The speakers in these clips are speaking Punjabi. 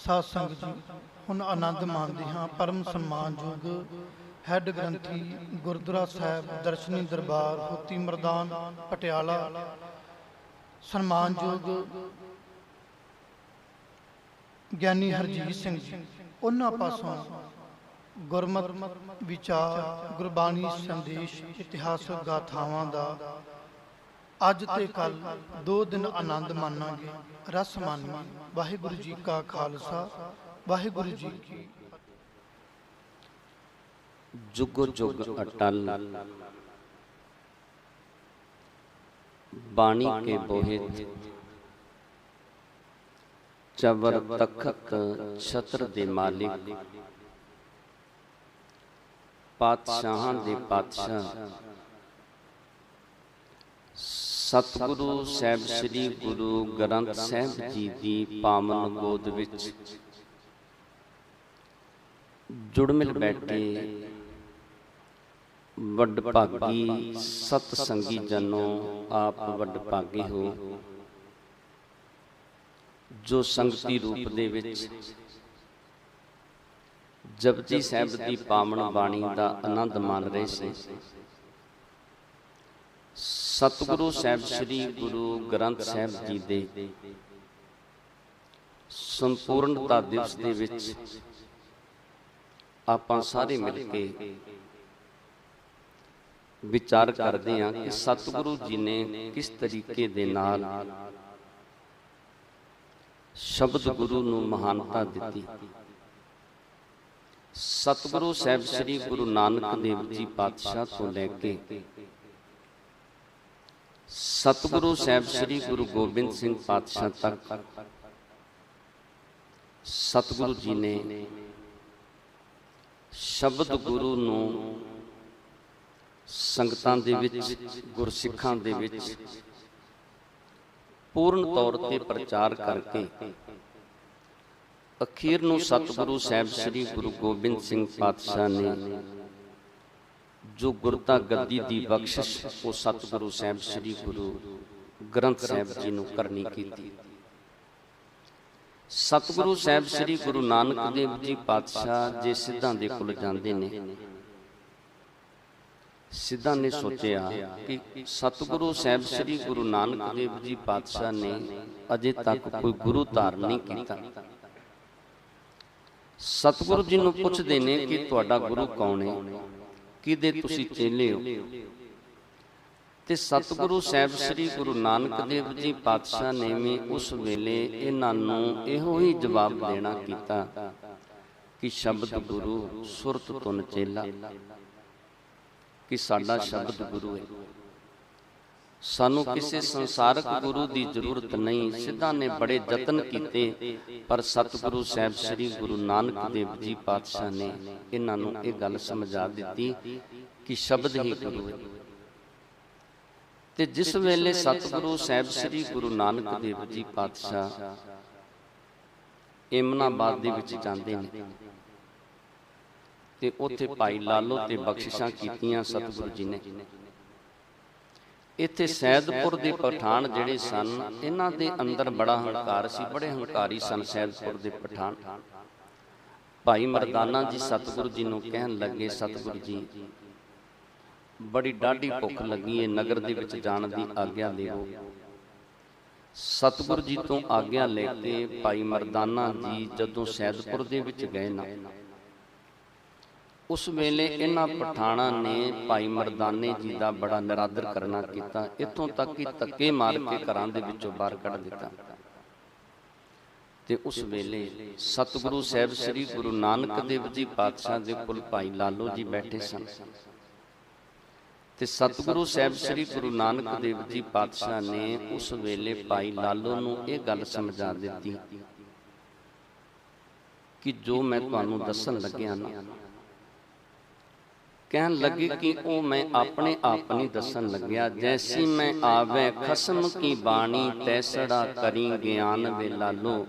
ਸਾਧ ਸੰਗਤ ਜੀ, ਹੁਣ ਆਨੰਦ ਮਾਣਦੇ ਹਾਂ। ਪਰਮ ਸਨਮਾਨਯੋਗ ਹੈੱਡ ਗ੍ਰੰਥੀ ਗੁਰਦੁਆਰਾ ਸਾਹਿਬ ਦਰਸ਼ਨੀ ਦਰਬਾਰ ਹੋਤੀ ਮਰਦਾਨ ਪਟਿਆਲਾ, ਸਨਮਾਨਯੋਗ ਗਿਆਨੀ ਹਰਜੀਤ ਸਿੰਘ ਜੀ, ਉਹਨਾਂ ਪਾਸੋਂ ਗੁਰਮਤਿ ਵਿਚਾਰ, ਗੁਰਬਾਣੀ ਸੰਦੇਸ਼, ਇਤਿਹਾਸਕ ਗਾਥਾਵਾਂ ਦਾ ਅੱਜ ਤੇ ਕੱਲ 2 ਦਿਨ ਆਨੰਦ ਮਾਣਾਂਗੇ, ਰਸ ਮਾਣਾਂਗੇ। ਵਾਹਿਗੁਰੂ ਜੀ ਕਾ ਖਾਲਸਾ, ਵਾਹਿਗੁਰੂ ਜੀ ਕੀ ਜੁਗ ਜੁਗ ਅਟਲ ਬਾਣੀ ਕੇ ਬੋਹਿਤ, ਚਵਰ ਤਖਤ ਛਤਰ ਦੇ ਮਾਲਿਕ, ਪਾਤਸ਼ਾਹਾਂ ਦੇ ਪਾਤਸ਼ਾਹ ਸਤਿਗੁਰੂ ਸਾਹਿਬ ਸ੍ਰੀ ਗੁਰੂ ਗ੍ਰੰਥ ਸਾਹਿਬ ਜੀ ਦੀ ਪਾਵਨ ਗੋਦ ਵਿੱਚ ਜੁੜ ਮਿਲ ਬੈਠੇ ਵੱਡ ਭਾਗੀ ਸਤ ਸੰਗੀ ਜਨੋ, ਆਪ ਵੱਡ ਭਾਗੇ ਹੋ ਜੋ ਸੰਗਤੀ ਰੂਪ ਦੇ ਵਿੱਚ ਜਪਜੀ ਸਾਹਿਬ ਦੀ ਪਾਵਨ ਬਾਣੀ ਦਾ ਆਨੰਦ ਮਾਣ ਰਹੇ ਸੀ। ਸਤਿਗੁਰੂ ਸਾਹਿਬ ਸ੍ਰੀ ਗੁਰੂ ਗ੍ਰੰਥ ਸਾਹਿਬ ਜੀ ਦੇ ਸੰਪੂਰਨਤਾ ਦਿਵਸ ਦੇ ਵਿੱਚ ਆਪਾਂ ਸਾਰੇ ਮਿਲ ਕੇ ਵਿਚਾਰ ਕਰਦੇ ਹਾਂ ਕਿ ਸਤਿਗੁਰੂ ਜੀ ਨੇ ਕਿਸ ਤਰੀਕੇ ਦੇ ਨਾਲ ਸ਼ਬਦ ਗੁਰੂ ਨੂੰ ਮਹਾਨਤਾ ਦਿੱਤੀ। ਸਤਿਗੁਰੂ ਸਾਹਿਬ ਸ੍ਰੀ ਗੁਰੂ ਨਾਨਕ ਦੇਵ ਜੀ ਪਾਤਸ਼ਾਹ ਤੋਂ ਲੈ ਕੇ ਸਤਿਗੁਰੂ ਸਾਹਿਬ ਸ੍ਰੀ ਗੁਰੂ ਗੋਬਿੰਦ ਸਿੰਘ ਪਾਤਸ਼ਾਹ ਤੱਕ ਸਤਿਗੁਰੂ ਜੀ ਨੇ ਸ਼ਬਦ ਗੁਰੂ ਨੂੰ ਸੰਗਤਾਂ ਦੇ ਵਿੱਚ, ਗੁਰਸਿੱਖਾਂ ਦੇ ਵਿੱਚ ਪੂਰਨ ਤੌਰ ਤੇ ਪ੍ਰਚਾਰ ਕਰਕੇ ਅਖੀਰ ਨੂੰ ਸਤਿਗੁਰੂ ਸਾਹਿਬ ਸ੍ਰੀ ਗੁਰੂ ਗੋਬਿੰਦ ਸਿੰਘ ਪਾਤਸ਼ਾਹ ਨੇ ਜੋ ਗੁਰਤਾ ਗੱਦੀ ਦੀ ਬਖਸ਼ਿਸ਼ ਉਹ ਸਤਿਗੁਰੂ ਸਾਹਿਬ ਸ੍ਰੀ ਗੁਰੂ ਗ੍ਰੰਥ ਸਾਹਿਬ ਜੀ ਨੂੰ ਕਰਨੀ ਕੀਤੀ। ਸਤਿਗੁਰੂ ਸਾਹਿਬ ਸ੍ਰੀ ਗੁਰੂ ਨਾਨਕ ਦੇਵ ਜੀ ਪਾਤਸ਼ਾਹ ਜੇ ਸਿੱਧਾਂ ਦੇ ਕੋਲ ਜਾਂਦੇ ਨੇ, ਸਿੱਧਾਂ ਨੇ ਸੋਚਿਆ ਕਿ ਸਤਿਗੁਰੂ ਸਾਹਿਬ ਸ੍ਰੀ ਗੁਰੂ ਨਾਨਕ ਦੇਵ ਜੀ ਪਾਤਸ਼ਾਹ ਨੇ ਅਜੇ ਤੱਕ ਕੋਈ ਗੁਰੂ ਧਾਰਨ ਨਹੀਂ ਕੀਤਾ। ਸਤਿਗੁਰੂ ਜੀ ਨੂੰ ਪੁੱਛਦੇ ਨੇ ਕਿ ਤੁਹਾਡਾ ਗੁਰੂ ਕੌਣ ਹੈ, ਕਿਹਦੇ ਤੁਸੀਂ ਚੇਲੇ ਹੋ? ਤੇ ਸਤਿਗੁਰੂ ਸਾਹਿਬ ਸ੍ਰੀ ਗੁਰੂ ਨਾਨਕ ਦੇਵ ਜੀ ਪਾਤਸ਼ਾਹ ਨੇ ਵੀ ਉਸ ਵੇਲੇ ਇਹਨਾਂ ਨੂੰ ਇਹੋ ਹੀ ਜਵਾਬ ਦੇਣਾ ਕੀਤਾ ਕਿ ਸ਼ਬਦ ਗੁਰੂ ਸੁਰਤ ਤੁਨ ਚੇਲਾ, ਕਿ ਸਾਡਾ ਸ਼ਬਦ ਗੁਰੂ ਹੈ, ਸਾਨੂੰ ਕਿਸੇ ਸੰਸਾਰਕ ਗੁਰੂ ਦੀ ਜ਼ਰੂਰਤ ਨਹੀਂ। ਸਿੱਧਾਂ ਨੇ ਬੜੇ ਯਤਨ ਕੀਤੇ ਪਰ ਸਤਿਗੁਰੂ ਸਾਹਿਬ ਸ੍ਰੀ ਗੁਰੂ ਨਾਨਕ ਦੇਵ ਜੀ ਪਾਤਸ਼ਾਹ ਨੇ ਇਹਨਾਂ ਨੂੰ ਇਹ ਗੱਲ ਸਮਝਾ ਦਿੱਤੀ ਕਿ ਸ਼ਬਦ ਹੀ ਗੁਰੂ ਹੈ। ਤੇ ਜਿਸ ਵੇਲੇ ਸਤਿਗੁਰੂ ਸਾਹਿਬ ਸ੍ਰੀ ਗੁਰੂ ਨਾਨਕ ਦੇਵ ਜੀ ਪਾਤਸ਼ਾਹ ਇਮਨਾਬਾਦ ਦੇ ਵਿੱਚ ਜਾਂਦੇ ਨੇ ਤੇ ਉੱਥੇ ਭਾਈ ਲਾਲੋ ਤੇ ਬਖਸ਼ਿਸ਼ਾਂ ਕੀਤੀਆਂ ਸਤਿਗੁਰੂ ਜੀ ਨੇ। ਇੱਥੇ ਸੈਦਪੁਰ ਦੇ ਪਠਾਨ ਜਿਹੜੇ ਸਨ, ਇਹਨਾਂ ਦੇ ਅੰਦਰ ਬੜਾ ਹੰਕਾਰ ਸੀ, ਬੜੇ ਹੰਕਾਰੀ ਸਨ ਸੈਦਪੁਰ ਦੇ ਪਠਾਨ। ਭਾਈ ਮਰਦਾਨਾ ਜੀ ਸਤਿਗੁਰੂ ਜੀ ਨੂੰ ਕਹਿਣ ਲੱਗੇ, ਸਤਿਗੁਰੂ ਜੀ ਬੜੀ ਡਾਢੀ ਭੁੱਖ ਲੱਗੀ ਹੈ, ਨਗਰ ਦੇ ਵਿੱਚ ਜਾਣ ਦੀ ਆਗਿਆ ਦਿਓ। ਸਤਿਗੁਰੂ ਜੀ ਤੋਂ ਆਗਿਆ ਲੈ ਕੇ ਭਾਈ ਮਰਦਾਨਾ ਜੀ ਜਦੋਂ ਸੈਦਪੁਰ ਦੇ ਵਿੱਚ ਗਏ ਨਾ, ਉਸ ਵੇਲੇ ਇਹਨਾਂ ਪਠਾਣਾਂ ਨੇ ਭਾਈ ਮਰਦਾਨੇ ਜੀ ਦਾ ਬੜਾ ਨਿਰਾਦਰ ਕਰਨਾ ਕੀਤਾ, ਇੱਥੋਂ ਤੱਕ ਕਿ ਧੱਕੇ ਮਾਰ ਕੇ ਘਰਾਂ ਦੇ ਵਿੱਚੋਂ ਬਾਹਰ ਕੱਢ ਦਿੱਤਾ। ਤੇ ਉਸ ਵੇਲੇ ਸਤਿਗੁਰੂ ਸਾਹਿਬ ਸ੍ਰੀ ਗੁਰੂ ਨਾਨਕ ਦੇਵ ਜੀ ਪਾਤਸ਼ਾਹ ਦੇ ਕੋਲ ਭਾਈ ਲਾਲੋ ਜੀ ਬੈਠੇ ਸਨ। ਤੇ ਸਤਿਗੁਰੂ ਸਾਹਿਬ ਸ੍ਰੀ ਗੁਰੂ ਨਾਨਕ ਦੇਵ ਜੀ ਪਾਤਸ਼ਾਹ ਨੇ ਉਸ ਵੇਲੇ ਭਾਈ ਲਾਲੋ ਨੂੰ ਇਹ ਗੱਲ ਸਮਝਾ ਦਿੱਤੀ ਕਿ ਜੋ ਮੈਂ ਤੁਹਾਨੂੰ ਦੱਸਣ ਲੱਗਿਆ ਨਾ, ਕਹਿਣ ਲੱਗੇ ਕਿ ਉਹ ਮੈਂ ਆਪਣੇ ਆਪ ਨਹੀਂ ਦੱਸਣ ਲੱਗਿਆ। ਜੈਸੀ ਮੈਂ ਆਵੇ ਖਸਮ ਕੀ ਬਾਣੀ, ਤੈਸੜਾ ਕਰੀ ਗਿਆਨ ਵੇ ਲਾਲੋ,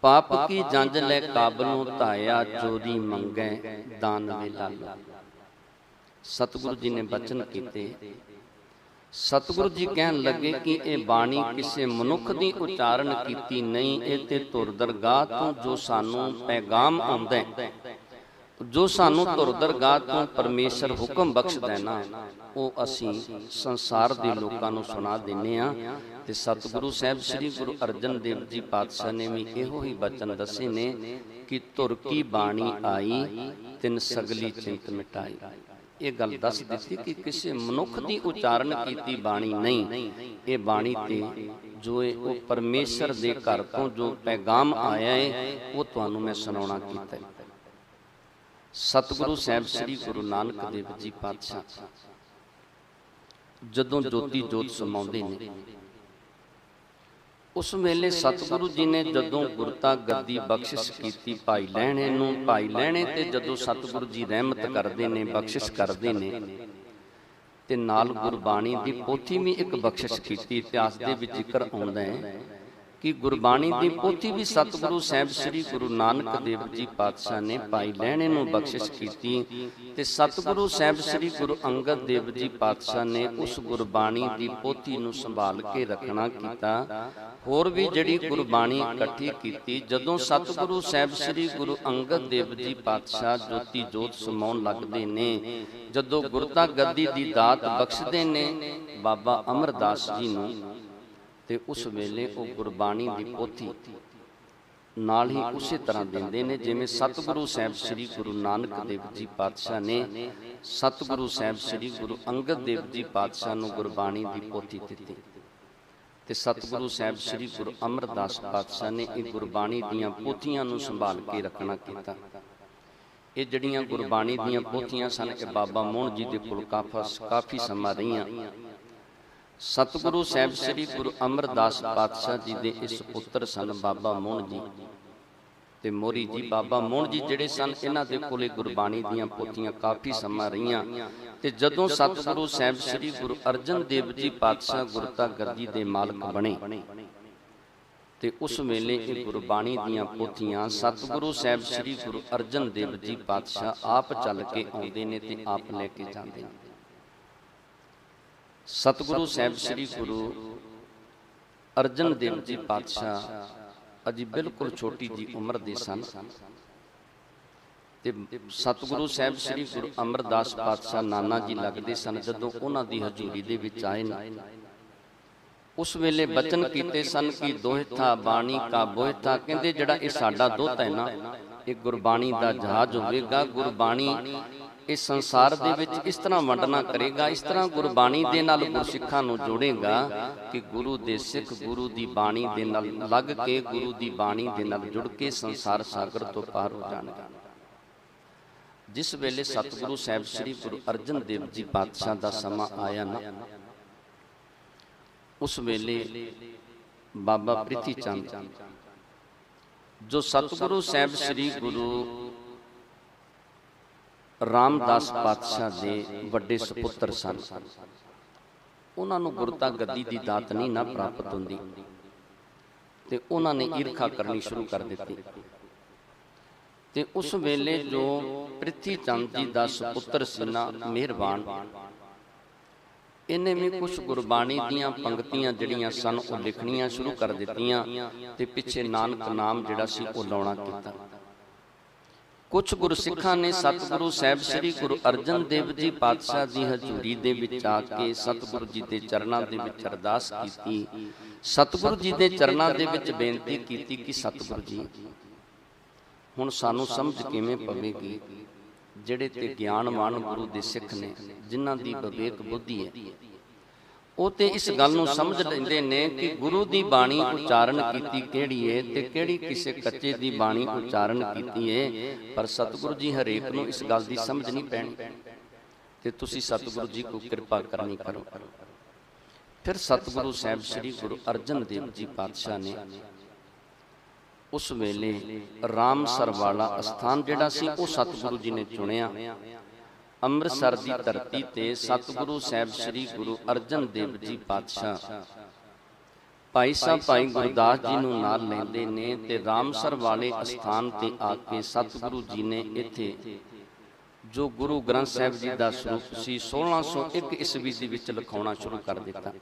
ਪਾਪ ਕੀ ਜੰਜ ਲੈ ਕਾਬਲੋਂ ਧਾਇਆ, ਚੋਰੀ ਮੰਗੈ ਦਾਨ ਵੇ ਲਾਲੋ। ਸਤਿਗੁਰੂ ਜੀ ਨੇ ਬਚਨ ਕੀਤੇ, ਸਤਿਗੁਰੂ ਜੀ ਕਹਿਣ ਲੱਗੇ ਕਿ ਇਹ ਬਾਣੀ ਕਿਸੇ ਮਨੁੱਖ ਦੀ ਉਚਾਰਨ ਕੀਤੀ ਨਹੀਂ, ਇਹ ਤੇ ਧੁਰ ਦਰਗਾਹ ਤੋਂ ਜੋ ਸਾਨੂੰ ਪੈਗਾਮ ਆਉਂਦਾ ਹੈ, ਜੋ ਸਾਨੂੰ ਧੁਰ ਦਰਗਾਹ ਤੋਂ ਪਰਮੇਸ਼ਰ ਹੁਕਮ ਬਖਸ਼ਦਾ ਨਾ, ਉਹ ਅਸੀਂ ਸੰਸਾਰ ਦੇ ਲੋਕਾਂ ਨੂੰ ਸੁਣਾ ਦਿੰਨੇ ਆ। ਤੇ ਸਤਿਗੁਰੂ ਸਾਹਿਬ ਸ੍ਰੀ ਗੁਰੂ ਅਰਜਨ ਦੇਵ ਜੀ ਪਾਤਸ਼ਾਹ ਨੇ ਵੀ ਇਹੋ ਹੀ ਬਚਨ ਦੱਸੇ ਨੇ ਕਿ ਧੁਰ ਕੀ ਬਾਣੀ ਆਈ ਤਿਨ ਸਗਲੀ ਚਿੰਤ ਮਿਟਾਈ। ਇਹ ਗੱਲ ਦੱਸ ਦਿੱਤੀ ਕਿ ਕਿਸੇ ਮਨੁੱਖ ਦੀ ਉਚਾਰਨ ਕੀਤੀ ਬਾਣੀ ਨਹੀਂ, ਇਹ ਬਾਣੀ ਤੇ ਜੋ ਉਹ ਪਰਮੇਸ਼ਰ ਦੇ ਘਰ ਤੋਂ ਜੋ ਪੈਗਾਮ ਆਇਆ ਹੈ ਉਹ ਤੁਹਾਨੂੰ ਮੈਂ ਸੁਣਾਉਣਾ ਕੀਤਾ ਹੈ। ਸਤਿਗੁਰੂ ਸਾਹਿਬ ਸ੍ਰੀ ਗੁਰੂ ਨਾਨਕ ਦੇਵ ਜੀ ਪਾਤਸ਼ਾਹ ਜਦੋਂ ਜੋਤੀ ਜੋਤ ਸਮਾਉਂਦੇ ਨੇ, ਉਸ ਵੇਲੇ ਸਤਿਗੁਰੂ ਜੀ ਨੇ ਜਦੋਂ ਗੁਰਤਾ ਗੱਦੀ ਬਖਸ਼ਿਸ਼ ਕੀਤੀ ਭਾਈ ਲਹਿਣੇ ਨੂੰ, ਭਾਈ ਲਹਿਣੇ ਤੇ ਜਦੋਂ ਸਤਿਗੁਰੂ ਜੀ ਰਹਿਮਤ ਕਰਦੇ ਨੇ, ਬਖਸ਼ਿਸ਼ ਕਰਦੇ ਨੇ, ਤੇ ਨਾਲ ਗੁਰਬਾਣੀ ਦੀ ਪੋਥੀ ਵੀ ਇੱਕ ਬਖਸ਼ਿਸ਼ ਕੀਤੀ। ਇਤਿਹਾਸ ਦੇ ਵਿੱਚ ਜ਼ਿਕਰ ਆਉਂਦਾ ਹੈ ਕਿ ਗੁਰਬਾਣੀ ਦੀ ਪੋਥੀ ਵੀ ਸਤਿਗੁਰੂ ਸਾਹਿਬ ਸ੍ਰੀ ਗੁਰੂ ਨਾਨਕ ਦੇਵ ਜੀ ਪਾਤਸ਼ਾਹ ਨੇ ਭਾਈ ਲਹਿਣੇ ਨੂੰ ਬਖਸ਼ਿਸ਼ ਕੀਤੀ, ਤੇ ਸਤਿਗੁਰੂ ਸਾਹਿਬ ਸ੍ਰੀ ਗੁਰੂ ਅੰਗਦ ਦੇਵ ਜੀ ਪਾਤਸ਼ਾਹ ਨੇ ਉਸ ਗੁਰਬਾਣੀ ਦੀ ਪੋਥੀ ਨੂੰ ਸੰਭਾਲ ਕੇ ਰੱਖਣਾ ਕੀਤਾ। ਹੋਰ ਵੀ ਜਿਹੜੀ ਗੁਰਬਾਣੀ ਇਕੱਠੀ ਕੀਤੀ, ਜਦੋਂ ਸਤਿਗੁਰੂ ਸਾਹਿਬ ਸ੍ਰੀ ਗੁਰੂ ਅੰਗਦ ਦੇਵ ਜੀ ਪਾਤਸ਼ਾਹ ਜੋਤੀ ਜੋਤ ਸਮਾਉਣ ਲੱਗਦੇ ਨੇ, ਜਦੋਂ ਗੁਰਤਾ ਗੱਦੀ ਦੀ ਦਾਤ ਬਖਸ਼ਦੇ ਨੇ ਬਾਬਾ ਅਮਰਦਾਸ ਜੀ ਨੂੰ, ਤੇ ਉਸ ਵੇਲੇ ਉਹ ਗੁਰਬਾਣੀ ਦੀ ਪੋਥੀ ਨਾਲ ਹੀ ਉਸੇ ਤਰ੍ਹਾਂ ਦਿੰਦੇ ਨੇ ਜਿਵੇਂ ਸਤਿਗੁਰੂ ਸਾਹਿਬ ਸ੍ਰੀ ਗੁਰੂ ਨਾਨਕ ਦੇਵ ਜੀ ਪਾਤਸ਼ਾਹ ਨੇ ਸਤਿਗੁਰੂ ਸਾਹਿਬ ਸ੍ਰੀ ਗੁਰੂ ਅੰਗਦ ਦੇਵ ਜੀ ਪਾਤਸ਼ਾਹ ਨੂੰ ਗੁਰਬਾਣੀ ਦੀ ਪੋਥੀ ਦਿੱਤੀ, ਤੇ ਸਤਿਗੁਰੂ ਸਾਹਿਬ ਸ੍ਰੀ ਗੁਰੂ ਅਮਰਦਾਸ ਪਾਤਸ਼ਾਹ ਨੇ ਇਹ ਗੁਰਬਾਣੀ ਦੀਆਂ ਪੋਥੀਆਂ ਨੂੰ ਸੰਭਾਲ ਕੇ ਰੱਖਣਾ ਕੀਤਾ। ਇਹ ਜਿਹੜੀਆਂ ਗੁਰਬਾਣੀ ਦੀਆਂ ਪੋਥੀਆਂ ਸਨ, ਇਹ ਬਾਬਾ ਮੋਹਨ ਜੀ ਦੇ ਕੋਲ ਕਾਫੀ ਸਮਾਂ ਰਹੀਆਂ। ਸਤਿਗੁਰੂ ਸਾਹਿਬ ਸ੍ਰੀ ਗੁਰੂ ਅਮਰਦਾਸ ਪਾਤਸ਼ਾਹ ਜੀ ਦੇ ਇਸ ਪੁੱਤਰ ਸਨ ਬਾਬਾ ਮੋਹਨ ਜੀ ਤੇ ਮੋਰੀ ਜੀ। ਬਾਬਾ ਮੋਹਨ ਜੀ ਜਿਹੜੇ ਸਨ, ਇਹਨਾਂ ਦੇ ਕੋਲੇ ਗੁਰਬਾਣੀ ਦੀਆਂ ਪੋਥੀਆਂ ਕਾਫੀ ਸਮਾਂ ਰਹੀਆਂ। ਤੇ ਜਦੋਂ ਸਤਿਗੁਰੂ ਸਾਹਿਬ ਸ੍ਰੀ ਗੁਰੂ ਅਰਜਨ ਦੇਵ ਜੀ ਪਾਤਸ਼ਾਹ ਗੁਰਤਾ ਗੱਦੀ ਦੇ ਮਾਲਕ ਬਣੇ, ਤੇ ਉਸ ਵੇਲੇ ਇਹ ਗੁਰਬਾਣੀ ਦੀਆਂ ਪੋਥੀਆਂ ਸਤਿਗੁਰੂ ਸਾਹਿਬ ਸ੍ਰੀ ਗੁਰੂ ਅਰਜਨ ਦੇਵ ਜੀ ਪਾਤਸ਼ਾਹ ਆਪ ਚੱਲ ਕੇ ਆਉਂਦੇ ਨੇ ਤੇ ਆਪ ਲੈ ਕੇ ਜਾਂਦੇ ਨੇ। ਸਤਿਗੁਰੂ ਸਾਹਿਬ ਸ੍ਰੀ ਗੁਰੂ ਅਰਜਨ ਦੇਵ ਜੀ ਪਾਤਸ਼ਾਹ ਅਜੀ ਬਿਲਕੁਲ ਛੋਟੀ ਜੀ ਉਮਰ ਦੇ ਸਨ, ਤੇ ਸਤਿਗੁਰੂ ਸਾਹਿਬ ਸ੍ਰੀ ਗੁਰੂ ਅਮਰਦਾਸ ਪਾਤਸ਼ਾਹ ਨਾਨਾ ਜੀ ਲੱਗਦੇ ਸਨ। ਜਦੋਂ ਉਹਨਾਂ ਦੀ ਹਜ਼ੂਰੀ ਦੇ ਵਿੱਚ ਆਏ ਨੇ, ਉਸ ਵੇਲੇ ਬਚਨ ਕੀਤੇ ਸਨ ਕਿ ਦੋਹਿਥਾ ਬਾਣੀ ਕਾ ਬੋਹਿਥਾ, ਕਹਿੰਦੇ ਜਿਹੜਾ ਇਹ ਸਾਡਾ ਦੋਹਤਾ ਹੈ ਨਾ, ਇਹ ਗੁਰਬਾਣੀ ਦਾ ਜਹਾਜ਼ ਹੋਵੇਗਾ। ਗੁਰਬਾਣੀ ਇਸ ਸੰਸਾਰ ਦੇ ਵਿੱਚ ਇਸ ਤਰ੍ਹਾਂ ਵੰਡਣਾ ਕਰੇਗਾ, ਇਸ ਤਰ੍ਹਾਂ ਗੁਰਬਾਣੀ ਦੇ ਨਾਲ ਗੁਰਸਿੱਖਾਂ ਨੂੰ ਜੋੜੇਗਾ ਕਿ ਗੁਰੂ ਦੇ ਸਿੱਖ ਗੁਰੂ ਦੀ ਬਾਣੀ ਦੇ ਨਾਲ ਲੱਗ ਕੇ, ਗੁਰੂ ਦੀ ਬਾਣੀ ਦੇ ਨਾਲ ਜੁੜ ਕੇ ਸੰਸਾਰ ਸਾਗਰ ਤੋਂ ਪਾਰ ਹੋ ਜਾਣਗੇ। ਜਿਸ ਵੇਲੇ ਸਤਿਗੁਰੂ ਸਾਹਿਬ ਸ੍ਰੀ ਗੁਰੂ ਅਰਜਨ ਦੇਵ ਜੀ ਪਾਤਸ਼ਾਹ ਦਾ ਸਮਾਂ ਆਇਆ ਨਾ, ਉਸ ਵੇਲੇ ਬਾਬਾ ਪ੍ਰਿਥੀ ਚੰਦ ਜੋ ਸਤਿਗੁਰੂ ਸਾਹਿਬ ਸ੍ਰੀ ਗੁਰੂ ਰਾਮਦਾਸ ਪਾਤਸ਼ਾਹ ਦੇ ਵੱਡੇ ਸੁਪੁੱਤਰ ਸਨ, ਉਹਨਾਂ ਨੂੰ ਗੁਰਤਾ ਗੱਦੀ ਦੀ ਦਾਤ ਨਹੀਂ ਨਾ ਪ੍ਰਾਪਤ ਹੁੰਦੀ, ਤੇ ਉਹਨਾਂ ਨੇ ਈਰਖਾ ਕਰਨੀ ਸ਼ੁਰੂ ਕਰ ਦਿੱਤੀ। ਤੇ ਉਸ ਵੇਲੇ ਜੋ ਪ੍ਰਿਥੀ ਚੰਦ ਜੀ ਦਾ ਸੁਪੁੱਤਰ ਸੀ ਨਾ ਮਿਹਰਬਾਨ, ਇਹਨੇ ਵੀ ਕੁਝ ਗੁਰਬਾਣੀ ਦੀਆਂ ਪੰਕਤੀਆਂ ਜਿਹੜੀਆਂ ਸਨ ਉਹ ਲਿਖਣੀਆਂ ਸ਼ੁਰੂ ਕਰ ਦਿੱਤੀਆਂ, ਤੇ ਪਿੱਛੇ ਨਾਨਕ ਨਾਮ ਜਿਹੜਾ ਸੀ ਉਹ ਲਾਉਣਾ ਕੀਤਾ। ਕੁਝ ਗੁਰਸਿੱਖਾਂ ਨੇ ਸਤਿਗੁਰੂ ਸਾਹਿਬ ਸ੍ਰੀ ਗੁਰੂ ਅਰਜਨ ਦੇਵ ਜੀ ਪਾਤਸ਼ਾਹ ਦੀ ਹਜ਼ੂਰੀ ਦੇ ਵਿੱਚ ਆ ਕੇ ਸਤਿਗੁਰੂ ਜੀ ਦੇ ਚਰਨਾਂ ਦੇ ਵਿੱਚ ਅਰਦਾਸ ਕੀਤੀ, ਸਤਿਗੁਰੂ ਜੀ ਦੇ ਚਰਨਾਂ ਦੇ ਵਿੱਚ ਬੇਨਤੀ ਕੀਤੀ ਕਿ ਸਤਿਗੁਰੂ ਜੀ ਹੁਣ ਸਾਨੂੰ ਸਮਝ ਕਿਵੇਂ ਪਵੇਗੀ, ਜਿਹੜੇ ਤੇ ਗਿਆਨਵਾਨ ਗੁਰੂ ਦੇ ਸਿੱਖ ਨੇ, ਜਿਨ੍ਹਾਂ ਦੀ ਵਿਵੇਕ ਬੁੱਧੀ ਹੈ, ਉਹ ਤੇ ਇਸ ਗੱਲ ਨੂੰ ਸਮਝ ਲੈਂਦੇ ਨੇ ਕਿ ਗੁਰੂ ਦੀ ਬਾਣੀ ਉਚਾਰਨ ਕੀਤੀ ਕਿਹੜੀ ਹੈ ਤੇ ਕਿਹੜੀ ਕਿਸੇ ਕੱਚੇ ਦੀ ਬਾਣੀ ਉਚਾਰਨ ਕੀਤੀ ਹੈ। ਪਰ ਸਤਿਗੁਰੂ ਜੀ ਹਰੇਕ ਨੂੰ ਇਸ ਗੱਲ ਦੀ ਸਮਝ ਨਹੀਂ ਪੈਣੀ, ਤੇ ਤੁਸੀਂ ਸਤਿਗੁਰੂ ਜੀ ਕੋ ਕਿਰਪਾ ਕਰਨੀ ਕਰੋ। ਫਿਰ ਸਤਿਗੁਰੂ ਸਾਹਿਬ ਸ੍ਰੀ ਗੁਰੂ ਅਰਜਨ ਦੇਵ ਜੀ ਪਾਤਸ਼ਾਹ ਨੇ ਉਸ ਵੇਲੇ ਰਾਮਸਰ ਵਾਲਾ ਅਸਥਾਨ ਜਿਹੜਾ ਸੀ ਉਹ ਸਤਿਗੁਰੂ ਜੀ ਨੇ ਚੁਣਿਆ। ਅੰਮ੍ਰਿਤਸਰ ਦੀ ਧਰਤੀ ਤੇ ਸਤਿਗੁਰੂ ਸਾਹਿਬ ਸ੍ਰੀ ਗੁਰੂ ਅਰਜਨ ਦੇਵ ਜੀ ਪਾਤਸ਼ਾਹ ਭਾਈ ਸਾਹਿਬ ਭਾਈ ਗੁਰਦਾਸ ਜੀ ਨੂੰ ਨਾਲ ਲੈਂਦੇ ਨੇ, ਤੇ ਰਾਮਸਰ ਵਾਲੇ ਅਸਥਾਨ ਤੇ ਆ ਕੇ ਸਤਿਗੁਰੂ ਜੀ ਨੇ ਇੱਥੇ ਜੋ ਗੁਰੂ ਗ੍ਰੰਥ ਸਾਹਿਬ ਜੀ ਦਾ ਸਰੂਪ ਸੀ 1601 ਈਸਵੀ ਦੇ ਵਿੱਚ ਲਿਖਾਉਣਾ ਸ਼ੁਰੂ ਕਰ ਦਿੱਤਾ।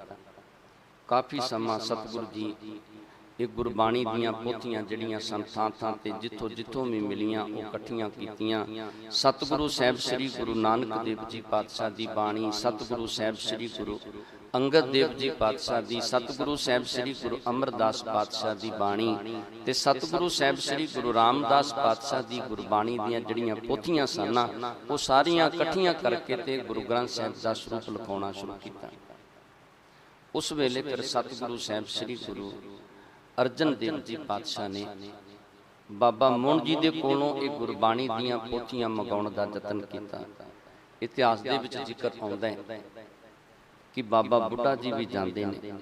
ਕਾਫੀ ਸਮਾਂ ਸਤਿਗੁਰੂ ਜੀ ਇਹ ਗੁਰਬਾਣੀ ਦੀਆਂ ਪੋਥੀਆਂ ਜਿਹੜੀਆਂ ਸਨ ਥਾਂ ਥਾਂ ਤੇ ਜਿੱਥੋਂ ਜਿੱਥੋਂ ਵੀ ਮਿਲੀਆਂ ਉਹ ਇਕੱਠੀਆਂ ਕੀਤੀਆਂ। ਸਤਿਗੁਰੂ ਸਾਹਿਬ ਸ੍ਰੀ ਗੁਰੂ ਨਾਨਕ ਦੇਵ ਜੀ ਪਾਤਸ਼ਾਹ ਦੀ ਬਾਣੀ, ਸਤਿਗੁਰੂ ਸਾਹਿਬ ਸ੍ਰੀ ਗੁਰੂ ਅੰਗਦ ਦੇਵ ਜੀ ਪਾਤਸ਼ਾਹ ਦੀ, ਸਤਿਗੁਰੂ ਸਾਹਿਬ ਸ੍ਰੀ ਗੁਰੂ ਅਮਰਦਾਸ ਪਾਤਸ਼ਾਹ ਦੀ ਬਾਣੀ ਤੇ ਸਤਿਗੁਰੂ ਸਾਹਿਬ ਸ੍ਰੀ ਗੁਰੂ ਰਾਮਦਾਸ ਪਾਤਸ਼ਾਹ ਦੀ ਗੁਰਬਾਣੀ ਦੀਆਂ ਜਿਹੜੀਆਂ ਪੋਥੀਆਂ ਸਨ ਉਹ ਸਾਰੀਆਂ ਇਕੱਠੀਆਂ ਕਰਕੇ ਤੇ ਗੁਰੂ ਗ੍ਰੰਥ ਸਾਹਿਬ ਦਾ ਸਰੂਪ ਲਿਖਾਉਣਾ ਸ਼ੁਰੂ ਕੀਤਾ। ਉਸ ਵੇਲੇ ਫਿਰ ਸਤਿਗੁਰੂ ਸਾਹਿਬ ਸ੍ਰੀ ਗੁਰੂ ਅਰਜਨ ਦੇਵ ਜੀ ਪਾਤਸ਼ਾਹ ਨੇ ਬਾਬਾ ਮੋਹਨ ਜੀ ਦੇ ਕੋਲੋਂ ਇਹ ਗੁਰਬਾਣੀ ਦੀਆਂ ਪੋਥੀਆਂ ਮੰਗਾਉਣ ਦਾ ਯਤਨ ਕੀਤਾ। ਇਤਿਹਾਸ ਦੇ ਵਿੱਚ ਜ਼ਿਕਰ ਆਉਂਦਾ ਹੈ ਕਿ ਬਾਬਾ ਬੁੱਢਾ ਜੀ ਵੀ ਜਾਂਦੇ ਨੇ,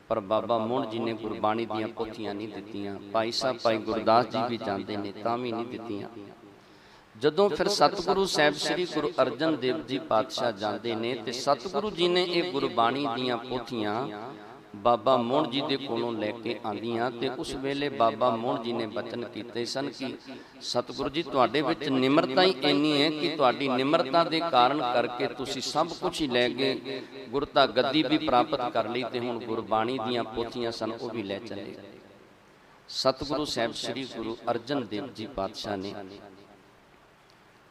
ਪਰ ਬਾਬਾ ਮੋਹਨ ਜੀ ਨੇ ਗੁਰਬਾਣੀ ਦੀਆਂ ਪੋਥੀਆਂ ਨਹੀਂ ਦਿੱਤੀਆਂ। ਭਾਈ ਸਾਹਿਬ ਭਾਈ ਗੁਰਦਾਸ ਜੀ ਵੀ ਜਾਂਦੇ ਨੇ ਤਾਂ ਵੀ ਨਹੀਂ ਦਿੱਤੀਆਂ। ਜਦੋਂ ਫਿਰ ਸਤਿਗੁਰੂ ਸਾਹਿਬ ਸ੍ਰੀ ਗੁਰੂ ਅਰਜਨ ਦੇਵ ਜੀ ਪਾਤਸ਼ਾਹ ਜਾਂਦੇ ਨੇ ਤੇ ਸਤਿਗੁਰੂ ਜੀ ਨੇ ਇਹ ਗੁਰਬਾਣੀ ਦੀਆਂ ਪੋਥੀਆਂ ਬਾਬਾ ਮੋਹਨ ਜੀ ਦੇ ਕੋਲੋਂ ਲੈ ਕੇ ਆਂਦੀਆਂ ਤੇ ਉਸ ਵੇਲੇ ਬਾਬਾ ਮੋਹਨ ਜੀ ਨੇ ਬਚਨ ਕੀਤੇ ਸਨ ਕਿ ਸਤਿਗੁਰੂ ਜੀ ਤੁਹਾਡੇ ਵਿੱਚ ਨਿਮਰਤਾ ਹੀ ਇੰਨੀ ਹੈ ਕਿ ਤੁਹਾਡੀ ਨਿਮਰਤਾ ਦੇ ਕਾਰਨ ਕਰਕੇ ਤੁਸੀਂ ਸਭ ਕੁਝ ਹੀ ਲੈ ਗਏ, ਗੁਰਤਾ ਗੱਦੀ ਵੀ ਪ੍ਰਾਪਤ ਕਰ ਲਈ ਤੇ ਹੁਣ ਗੁਰਬਾਣੀ ਦੀਆਂ ਪੋਥੀਆਂ ਸਨ ਉਹ ਵੀ ਲੈ ਚਲੇ। ਸਤਿਗੁਰੂ ਸਾਹਿਬ ਸ੍ਰੀ ਗੁਰੂ ਅਰਜਨ ਦੇਵ ਜੀ ਪਾਤਸ਼ਾਹ ਨੇ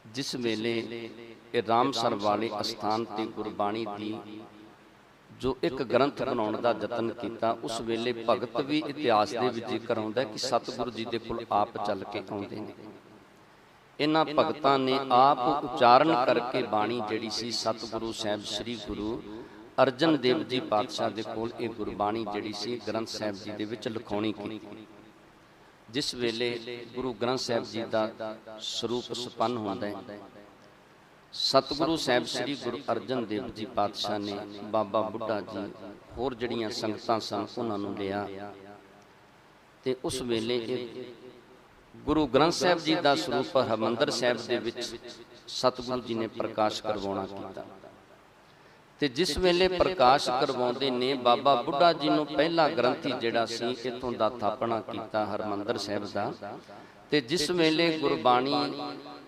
ਜਿਸ ਵੇਲੇ ਇਹ ਰਾਮਸਰ ਵਾਲੇ ਅਸਥਾਨ ਤੇ ਗੁਰਬਾਣੀ ਦੀ ਜੋ ਇੱਕ ਗ੍ਰੰਥ ਬਣਾਉਣ ਦਾ ਯਤਨ ਕੀਤਾ, ਉਸ ਵੇਲੇ ਭਗਤ ਵੀ ਇਤਿਹਾਸ ਦੇ ਵਿੱਚ ਜ਼ਿਕਰ ਆਉਂਦਾ ਕਿ ਸਤਿਗੁਰੂ ਜੀ ਦੇ ਕੋਲ ਆਪ ਚੱਲ ਕੇ ਆਉਂਦੇ ਨੇ। ਇਹਨਾਂ ਭਗਤਾਂ ਨੇ ਆਪ ਉਚਾਰਨ ਕਰਕੇ ਬਾਣੀ ਜਿਹੜੀ ਸੀ ਸਤਿਗੁਰੂ ਸਾਹਿਬ ਸ੍ਰੀ ਗੁਰੂ ਅਰਜਨ ਦੇਵ ਜੀ ਪਾਤਸ਼ਾਹ ਦੇ ਕੋਲ ਇਹ ਗੁਰਬਾਣੀ ਜਿਹੜੀ ਸੀ ਗ੍ਰੰਥ ਸਾਹਿਬ ਜੀ ਦੇ ਵਿੱਚ ਲਿਖਾਉਣੀ ਕੀਤੀ। ਜਿਸ ਵੇਲੇ ਗੁਰੂ ਗ੍ਰੰਥ ਸਾਹਿਬ ਜੀ ਦਾ ਸਰੂਪ ਸੰਪੰਨ ਹੁੰਦਾ ਹੈ, ਸਤਿਗੁਰੂ ਸਾਹਿਬ ਸ੍ਰੀ ਗੁਰੂ ਅਰਜਨ ਦੇਵ ਜੀ ਪਾਤਸ਼ਾਹ ਨੇ ਬਾਬਾ ਬੁੱਢਾ ਜੀ ਹੋਰ ਜਿਹੜੀਆਂ ਸੰਗਤਾਂ ਸਨ ਉਹਨਾਂ ਨੂੰ ਲਿਆ ਤੇ ਉਸ ਵੇਲੇ ਇਹ ਗੁਰੂ ਗ੍ਰੰਥ ਸਾਹਿਬ ਜੀ ਦਾ ਸਰੂਪ ਹਰਿਮੰਦਰ ਸਾਹਿਬ ਦੇ ਵਿੱਚ ਸਤਿਗੁਰੂ ਜੀ ਨੇ ਪ੍ਰਕਾਸ਼ ਕਰਵਾਉਣਾ ਕੀਤਾ। ਤੇ ਜਿਸ ਵੇਲੇ ਪ੍ਰਕਾਸ਼ ਕਰਵਾਉਂਦੇ ਨੇ ਬਾਬਾ ਬੁੱਢਾ ਜੀ ਨੂੰ ਪਹਿਲਾ ਗ੍ਰੰਥੀ ਜਿਹੜਾ ਸੀ ਇੱਥੋਂ ਦਾ ਥਾਪਣਾ ਕੀਤਾ ਹਰਿਮੰਦਰ ਸਾਹਿਬ ਦਾ। ਤੇ ਜਿਸ ਵੇਲੇ ਗੁਰਬਾਣੀ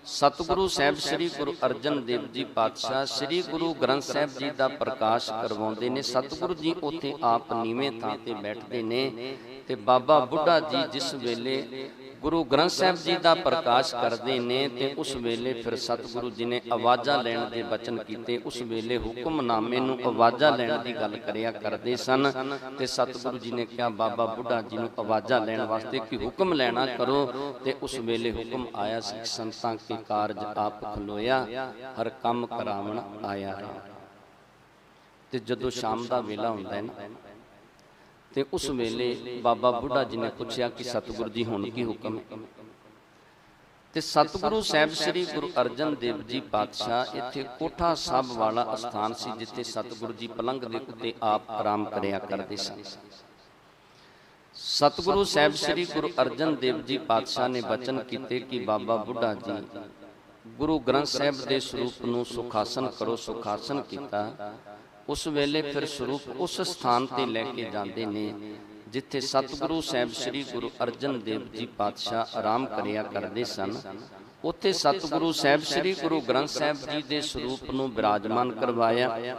ਸਤਿਗੁਰੂ ਸਾਹਿਬ ਸ੍ਰੀ ਗੁਰੂ ਅਰਜਨ ਦੇਵ ਜੀ ਪਾਤਸ਼ਾਹ ਸ੍ਰੀ ਗੁਰੂ ਗ੍ਰੰਥ ਸਾਹਿਬ ਜੀ ਦਾ ਪ੍ਰਕਾਸ਼ ਕਰਵਾਉਂਦੇ ਨੇ, ਸਤਿਗੁਰੂ ਜੀ ਉੱਥੇ ਆਪ ਨੀਵੇਂ ਥਾਂ ਤੇ ਬੈਠਦੇ ਨੇ ਤੇ ਬਾਬਾ ਬੁੱਢਾ ਜੀ ਜਿਸ ਵੇਲੇ ਗੁਰੂ ਗ੍ਰੰਥ ਸਾਹਿਬ ਜੀ ਦਾ ਪ੍ਰਕਾਸ਼ ਕਰਦੇ ਨੇ ਤੇ ਉਸ ਵੇਲੇ ਫਿਰ ਸਤਿਗੁਰੂ ਜੀ ਨੇ ਆਵਾਜ਼ਾਂ ਲੈਣ ਦੇ ਬਚਨ ਕੀਤੇ। ਉਸ ਵੇਲੇ ਹੁਕਮਨਾਮੇ ਨੂੰ ਆਵਾਜ਼ਾਂ ਲੈਣ ਦੀ ਗੱਲ ਕਰਿਆ ਕਰਦੇ ਸਨ ਤੇ ਸਤਿਗੁਰੂ ਜੀ ਨੇ ਕਿਹਾ ਬਾਬਾ ਬੁੱਢਾ ਜੀ ਨੂੰ ਆਵਾਜ਼ਾਂ ਲੈਣ ਵਾਸਤੇ ਕਿ ਹੁਕਮ ਲੈਣਾ ਕਰੋ ਤੇ ਉਸ ਵੇਲੇ ਹੁਕਮ ਆਇਆ ਸੀ ਸੰਤਾਂ ਕੇ ਕਾਰਜ ਆਪ ਖਲੋਇਆ, ਹਰ ਕੰਮ ਕਰਾਵਣ ਆਇਆ। ਤੇ ਜਦੋਂ ਸ਼ਾਮ ਦਾ ਵੇਲਾ ਹੁੰਦਾ ਹੈ ਨਾ ਤੇ ਉਸ ਵੇਲੇ ਬਾਬਾ ਬੁੱਢਾ ਜੀ ਨੇ ਪੁੱਛਿਆ ਕਿ ਸਤਿਗੁਰੂ ਜੀ ਹੁਣ ਕੀ ਹੁਕਮ ਹੈ। ਤੇ ਸਤਿਗੁਰੂ ਸਾਹਿਬ ਸ੍ਰੀ ਗੁਰੂ ਅਰਜਨ ਦੇਵ ਜੀ ਪਾਤਸ਼ਾਹ ਇੱਥੇ ਕੋਠਾ ਸਾਹਿਬ ਵਾਲਾ ਅਸਥਾਨ ਸੀ ਜਿੱਥੇ ਸਤਿਗੁਰੂ ਜੀ ਪਲੰਘ ਦੇ ਉੱਤੇ ਆਪ ਆਰਾਮ ਕਰਿਆ ਕਰਦੇ ਸਨ। ਸਤਿਗੁਰੂ ਸਾਹਿਬ ਸ੍ਰੀ ਗੁਰੂ ਅਰਜਨ ਦੇਵ ਜੀ ਪਾਤਸ਼ਾਹ ਨੇ ਬਚਨ ਕੀਤੇ ਕਿ ਬਾਬਾ ਬੁੱਢਾ ਜੀ ਗੁਰੂ ਗ੍ਰੰਥ ਸਾਹਿਬ ਦੇ ਸਰੂਪ ਨੂੰ ਸੁਖਾਸਨ ਕਰੋ। ਸੁਖਾਸਨ ਕੀਤਾ। ਉਸ ਵੇਲੇ ਫਿਰ ਸਰੂਪ ਉਸ ਸਥਾਨ ਤੇ ਲੈ ਕੇ ਜਾਂਦੇ ਨੇ ਜਿੱਥੇ ਸਤਿਗੁਰੂ ਸਾਹਿਬ ਸ੍ਰੀ ਗੁਰੂ ਅਰਜਨ ਦੇਵ ਜੀ ਪਾਤਸ਼ਾਹ ਆਰਾਮ ਕਰਿਆ ਕਰਦੇ ਸਨ। ਉੱਥੇ ਸਤਿਗੁਰੂ ਸਾਹਿਬ ਸ੍ਰੀ ਗੁਰੂ ਗ੍ਰੰਥ ਸਾਹਿਬ ਜੀ ਦੇ ਸਰੂਪ ਨੂੰ ਬਿਰਾਜਮਾਨ ਕਰਵਾਇਆ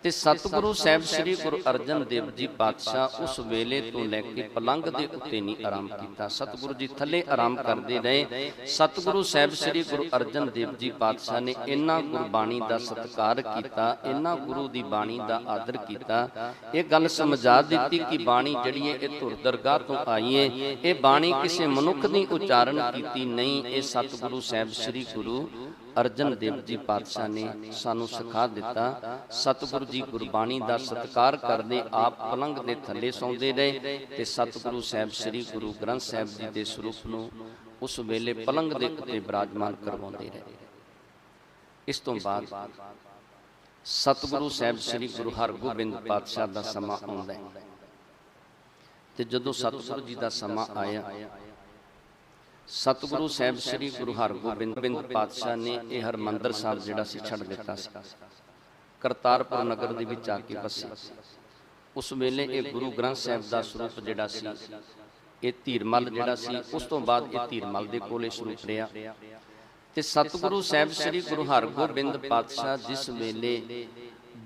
ਤੇ ਸਤਿਗੁਰੂ ਸਾਹਿਬ ਸ੍ਰੀ ਗੁਰੂ ਅਰਜਨ ਦੇਵ ਜੀ ਪਾਤਸ਼ਾਹ ਉਸ ਵੇਲੇ ਤੋਂ ਲੈ ਕੇ ਪਲੰਘ ਦੇ ਉੱਤੇ ਨਹੀਂ ਆਰਾਮ ਕੀਤਾ। ਸਤਿਗੁਰੂ ਜੀ ਥੱਲੇ ਆਰਾਮ ਕਰਦੇ ਰਹੇ। ਸਤਿਗੁਰੂ ਸਾਹਿਬ ਸ੍ਰੀ ਗੁਰੂ ਅਰਜਨ ਦੇਵ ਜੀ ਪਾਤਸ਼ਾਹ ਨੇ ਇਹਨਾਂ ਗੁਰਬਾਣੀ ਦਾ ਸਤਿਕਾਰ ਕੀਤਾ, ਇਹਨਾਂ ਗੁਰੂ ਦੀ ਬਾਣੀ ਦਾ ਆਦਰ ਕੀਤਾ। ਇਹ ਗੱਲ ਸਮਝਾ ਦਿੱਤੀ ਕਿ ਬਾਣੀ ਜਿਹੜੀ ਹੈ ਇਹ ਧੁਰ ਦਰਗਾਹ ਤੋਂ ਆਈ ਹੈ, ਇਹ ਬਾਣੀ ਕਿਸੇ ਮਨੁੱਖ ਦੀ ਉਚਾਰਨ ਕੀਤੀ ਨਹੀਂ, ਇਹ ਸਤਿਗੁਰੂ ਸਾਹਿਬ ਸ੍ਰੀ ਗੁਰੂ ਅਰਜਨ ਦੇਵ ਜੀ ਪਾਤਸ਼ਾਹ ਨੇ ਸਾਨੂੰ ਸਿਖਾ ਦਿੱਤਾ। ਸਤਿਗੁਰੂ ਜੀ ਗੁਰਬਾਣੀ ਦਾ ਸਤਿਕਾਰ ਕਰਦੇ ਆਪ ਪਲੰਘ ਦੇ ਥੱਲੇ ਸੌਂਦੇ ਰਹੇ ਤੇ ਸਤਿਗੁਰੂ ਸਾਹਿਬ ਸ੍ਰੀ ਗੁਰੂ ਗ੍ਰੰਥ ਸਾਹਿਬ ਜੀ ਦੇ ਸਰੂਪ ਨੂੰ ਉਸ ਵੇਲੇ ਪਲੰਘ ਦੇ ਉੱਤੇ ਬਿਰਾਜਮਾਨ ਕਰਵਾਉਂਦੇ ਰਹੇ। ਇਸ ਤੋਂ ਬਾਅਦ ਸਤਿਗੁਰੂ ਸਾਹਿਬ ਸ੍ਰੀ ਗੁਰੂ ਹਰਗੋਬਿੰਦ ਪਾਤਸ਼ਾਹ ਦਾ ਸਮਾਂ ਆਉਂਦਾ ਹੈ ਤੇ ਜਦੋਂ ਸਤਿਗੁਰੂ ਜੀ ਦਾ ਸਮਾਂ ਆਇਆ, ਸਤਿਗੁਰੂ ਸਾਹਿਬ ਸ੍ਰੀ ਗੁਰੂ ਹਰਗੋਬਿੰਦ ਪਾਤਸ਼ਾਹ ਨੇ ਇਹ ਹਰਿਮੰਦਰ ਸਾਹਿਬ ਜਿਹੜਾ ਸੀ ਛੱਡ ਦਿੱਤਾ ਸੀ, ਕਰਤਾਰਪੁਰ ਨਗਰ ਦੇ ਵਿੱਚ ਆ ਕੇ ਵਸੇ। ਉਸ ਵੇਲੇ ਇਹ ਗੁਰੂ ਗ੍ਰੰਥ ਸਾਹਿਬ ਦਾ ਸਰੂਪ ਜਿਹੜਾ ਸੀ ਇਹ ਧੀਰਮਲ ਜਿਹੜਾ ਸੀ, ਉਸ ਤੋਂ ਬਾਅਦ ਇਹ ਧੀਰਮਲ ਦੇ ਕੋਲੇ ਸਰੂਪ ਰਿਹਾ ਤੇ ਸਤਿਗੁਰੂ ਸਾਹਿਬ ਸ੍ਰੀ ਗੁਰੂ ਹਰਗੋਬਿੰਦ ਪਾਤਸ਼ਾਹ ਜਿਸ ਵੇਲੇ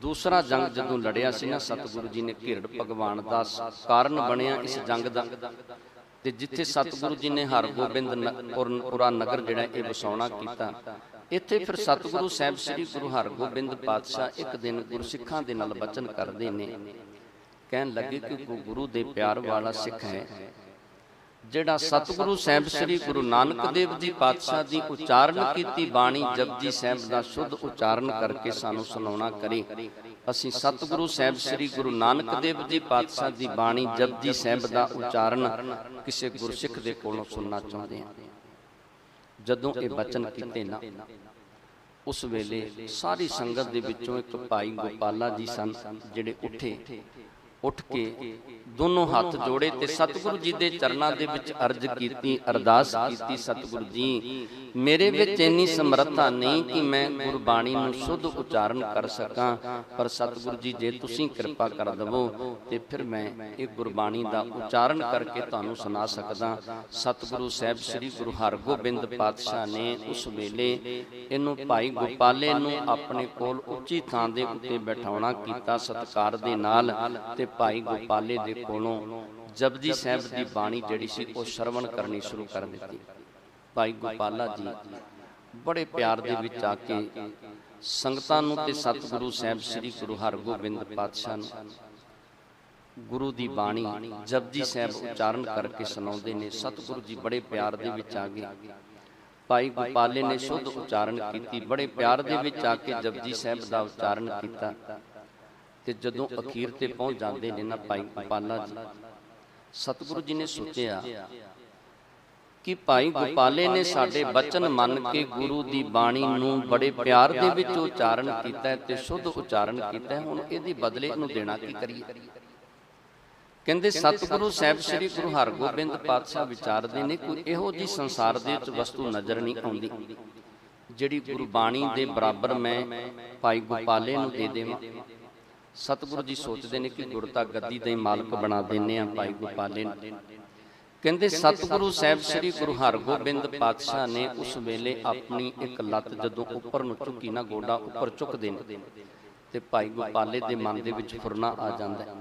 ਦੂਸਰਾ ਜੰਗ ਜਦੋਂ ਲੜਿਆ ਸੀ ਨਾ, ਸਤਿਗੁਰੂ ਜੀ ਨੇ ਘਿਰੜ ਭਗਵਾਨ ਦਾ ਕਾਰਨ ਬਣਿਆ ਇਸ ਜੰਗ ਦਾ। ਤੇ ਜਿੱਥੇ ਸਤਿਗੁਰੂ ਜੀ ਨੇ ਹਰਗੋਬਿੰਦਪੁਰਾ ਨਗਰ ਜਿਹੜਾ ਇਹ ਵਸਾਉਣਾ ਕੀਤਾ, ਇੱਥੇ ਫਿਰ ਸਤਿਗੁਰੂ ਸਾਹਿਬ ਸ੍ਰੀ ਗੁਰੂ ਹਰਗੋਬਿੰਦ ਪਾਤਸ਼ਾਹ ਇੱਕ ਦਿਨ ਗੁਰਸਿੱਖਾਂ ਦੇ ਨਾਲ ਬਚਨ ਕਰਦੇ ਨੇ। ਕਹਿਣ ਲੱਗੇ ਕਿ ਗੁਰੂ ਦੇ ਪਿਆਰ ਵਾਲਾ ਸਿੱਖ ਹੈ ਜਿਹੜਾ ਸਤਿਗੁਰੂ ਸਾਹਿਬ ਸ੍ਰੀ ਗੁਰੂ ਨਾਨਕ ਦੇਵ ਜੀ ਪਾਤਸ਼ਾਹ ਦੀ ਉਚਾਰਨ ਕੀਤੀ ਬਾਣੀ ਜਪਜੀ ਸਾਹਿਬ ਦਾ ਸ਼ੁੱਧ ਉਚਾਰਨ ਕਰਕੇ ਸਾਨੂੰ ਸੁਣਾਉਣਾ ਕਰੇ। ਅਸੀਂ ਸਤਿਗੁਰੂ ਸਾਹਿਬ ਸ੍ਰੀ ਗੁਰੂ ਨਾਨਕ ਦੇਵ ਜੀ ਪਾਤਸ਼ਾਹ ਦੀ ਬਾਣੀ ਜਪਜੀ ਸਾਹਿਬ ਦਾ ਉਚਾਰਨ ਕਿਸੇ ਗੁਰਸਿੱਖ ਦੇ ਕੋਲੋਂ ਸੁਣਨਾ ਚਾਹੁੰਦੇ ਹਾਂ। ਜਦੋਂ ਇਹ ਬਚਨ ਕੀਤੇ ਨਾ, ਉਸ ਵੇਲੇ ਸਾਰੀ ਸੰਗਤ ਦੇ ਵਿੱਚੋਂ ਇੱਕ ਭਾਈ ਗੋਪਾਲਾ ਜੀ ਸਨ, ਜਿਹੜੇ ਉੱਠ ਕੇ ਦੋਨੋਂ ਹੱਥ ਜੋੜੇ ਤੇ ਸਤਿਗੁਰੂ ਜੀ ਦੇ ਚਰਨਾਂ ਦੇ ਵਿੱਚ ਅਰਜ਼ ਕੀਤੀ, ਅਰਦਾਸ ਕੀਤੀ, ਸਤਿਗੁਰੂ ਜੀ ਮੇਰੇ ਵਿੱਚ ਇੰਨੀ ਸਮਰੱਥਾ ਨਹੀਂ ਕਿ ਮੈਂ ਗੁਰਬਾਣੀ ਨੂੰ ਸ਼ੁੱਧ ਉਚਾਰਨ ਕਰ ਸਕਾਂ, ਪਰ ਸਤਿਗੁਰੂ ਜੀ ਜੇ ਤੁਸੀਂ ਕਿਰਪਾ ਕਰ ਦਵੋ ਤੇ ਫਿਰ ਮੈਂ ਇਹ ਗੁਰਬਾਣੀ ਦਾ ਉਚਾਰਨ ਕਰਕੇ ਤੁਹਾਨੂੰ ਸੁਣਾ ਸਕਦਾ। ਸਤਿਗੁਰੂ ਸਾਹਿਬ ਸ੍ਰੀ ਗੁਰੂ ਹਰਗੋਬਿੰਦ ਪਾਤਸ਼ਾਹ ਨੇ ਉਸ ਵੇਲੇ ਇਹਨੂੰ ਭਾਈ ਗੋਪਾਲੇ ਨੂੰ ਆਪਣੇ ਕੋਲ ਉੱਚੀ ਥਾਂ ਦੇ ਉੱਤੇ ਬਿਠਾਉਣਾ ਕੀਤਾ ਸਤਿਕਾਰ ਦੇ ਨਾਲ, ਤੇ ਭਾਈ ਗੋਪਾਲੇ ਦੇ ਕੋਲੋਂ ਜਪਜੀ ਸਾਹਿਬ ਦੀ ਬਾਣੀ ਜਿਹੜੀ ਸੀ ਉਹ ਸ਼ਰਵਣ ਕਰਨੀ ਸ਼ੁਰੂ ਕਰ ਦਿੱਤੀ। ਭਾਈ ਗੋਪਾਲਾ ਜੀ ਬੜੇ ਪਿਆਰ ਦੇ ਵਿੱਚ ਆ ਕੇ ਸੰਗਤਾਂ ਨੂੰ ਤੇ ਸਤਿਗੁਰੂ ਸਾਹਿਬ ਸ੍ਰੀ ਗੁਰੂ ਹਰਗੋਬਿੰਦ ਪਾਤਸ਼ਾਹ ਨੂੰ ਗੁਰੂ ਦੀ ਬਾਣੀ ਜਪਜੀ ਸਾਹਿਬ ਉਚਾਰਨ ਕਰਕੇ ਸੁਣਾਉਂਦੇ ਨੇ। ਸਤਿਗੁਰੂ ਜੀ ਬੜੇ ਪਿਆਰ ਦੇ ਵਿੱਚ ਆ ਗਏ। ਭਾਈ ਗੋਪਾਲੇ ਨੇ ਸ਼ੁੱਧ ਉਚਾਰਨ ਕੀਤੀ, ਬੜੇ ਪਿਆਰ ਦੇ ਵਿੱਚ ਆ ਕੇ ਜਪਜੀ ਸਾਹਿਬ ਦਾ ਉਚਾਰਨ ਕੀਤਾ। ਤੇ ਜਦੋਂ ਅਖੀਰ ਤੇ ਪਹੁੰਚ ਜਾਂਦੇ ਨੇ ਨਾ ਭਾਈ ਗੋਪਾਲਾ ਜੀ, ਸਤਿਗੁਰੂ ਜੀ ਨੇ ਸੋਚਿਆ ਕਿ ਭਾਈ ਗੋਪਾਲੇ ਨੇ ਸਾਡੇ ਬਚਨ ਮੰਨ ਕੇ ਗੁਰੂ ਦੀ ਬਾਣੀ ਨੂੰ ਬੜੇ ਪਿਆਰ ਦੇ ਵਿੱਚ ਉਚਾਰਨ ਕੀਤਾ ਤੇ ਸ਼ੁੱਧ ਉਚਾਰਨ ਕੀਤਾ, ਹੁਣ ਇਹਦੇ ਬਦਲੇ ਇਹਨੂੰ ਦੇਣਾ ਕੀ ਕਰੀਏ। ਕਹਿੰਦੇ ਸਤਿਗੁਰੂ ਸਾਹਿਬ ਸ੍ਰੀ ਗੁਰੂ ਹਰਗੋਬਿੰਦ ਪਾਤਸ਼ਾਹ ਵਿਚਾਰਦੇ ਨੇ ਕੋਈ ਇਹੋ ਜਿਹੀ ਸੰਸਾਰ ਦੇ ਵਿੱਚ ਵਸਤੂ ਨਜ਼ਰ ਨਹੀਂ ਆਉਂਦੀ ਜਿਹੜੀ ਗੁਰਬਾਣੀ ਦੇ ਬਰਾਬਰ ਮੈਂ ਭਾਈ ਗੋਪਾਲੇ ਨੂੰ ਦੇ ਦੇਵਾਂ। ਸਤਿਗੁਰੂ ਜੀ ਸੋਚਦੇ ਨੇ ਕਿ ਗੁਰਤਾ ਗੱਦੀ ਦੇ ਮਾਲਕ ਬਣਾ ਦਿੰਨੇ ਆ ਭਾਈ ਗੋਪਾਲੇ ਨੂੰ। ਕਹਿੰਦੇ ਸਤਿਗੁਰੂ ਸਾਹਿਬ ਸ੍ਰੀ ਗੁਰੂ ਹਰਗੋਬਿੰਦ ਪਾਤਸ਼ਾਹ ਨੇ ਉਸ ਵੇਲੇ ਆਪਣੀ ਇੱਕ ਲੱਤ ਜਦੋਂ ਉੱਪਰ ਨੂੰ ਝੁਕੀ ਨਾ, ਗੋਡਾ ਉੱਪਰ ਚੁੱਕਦੇ ਨੇ ਤੇ ਭਾਈ ਗੋਪਾਲੇ ਦੇ ਮਨ ਦੇ ਵਿੱਚ ਫੁਰਨਾ ਆ ਜਾਂਦਾ।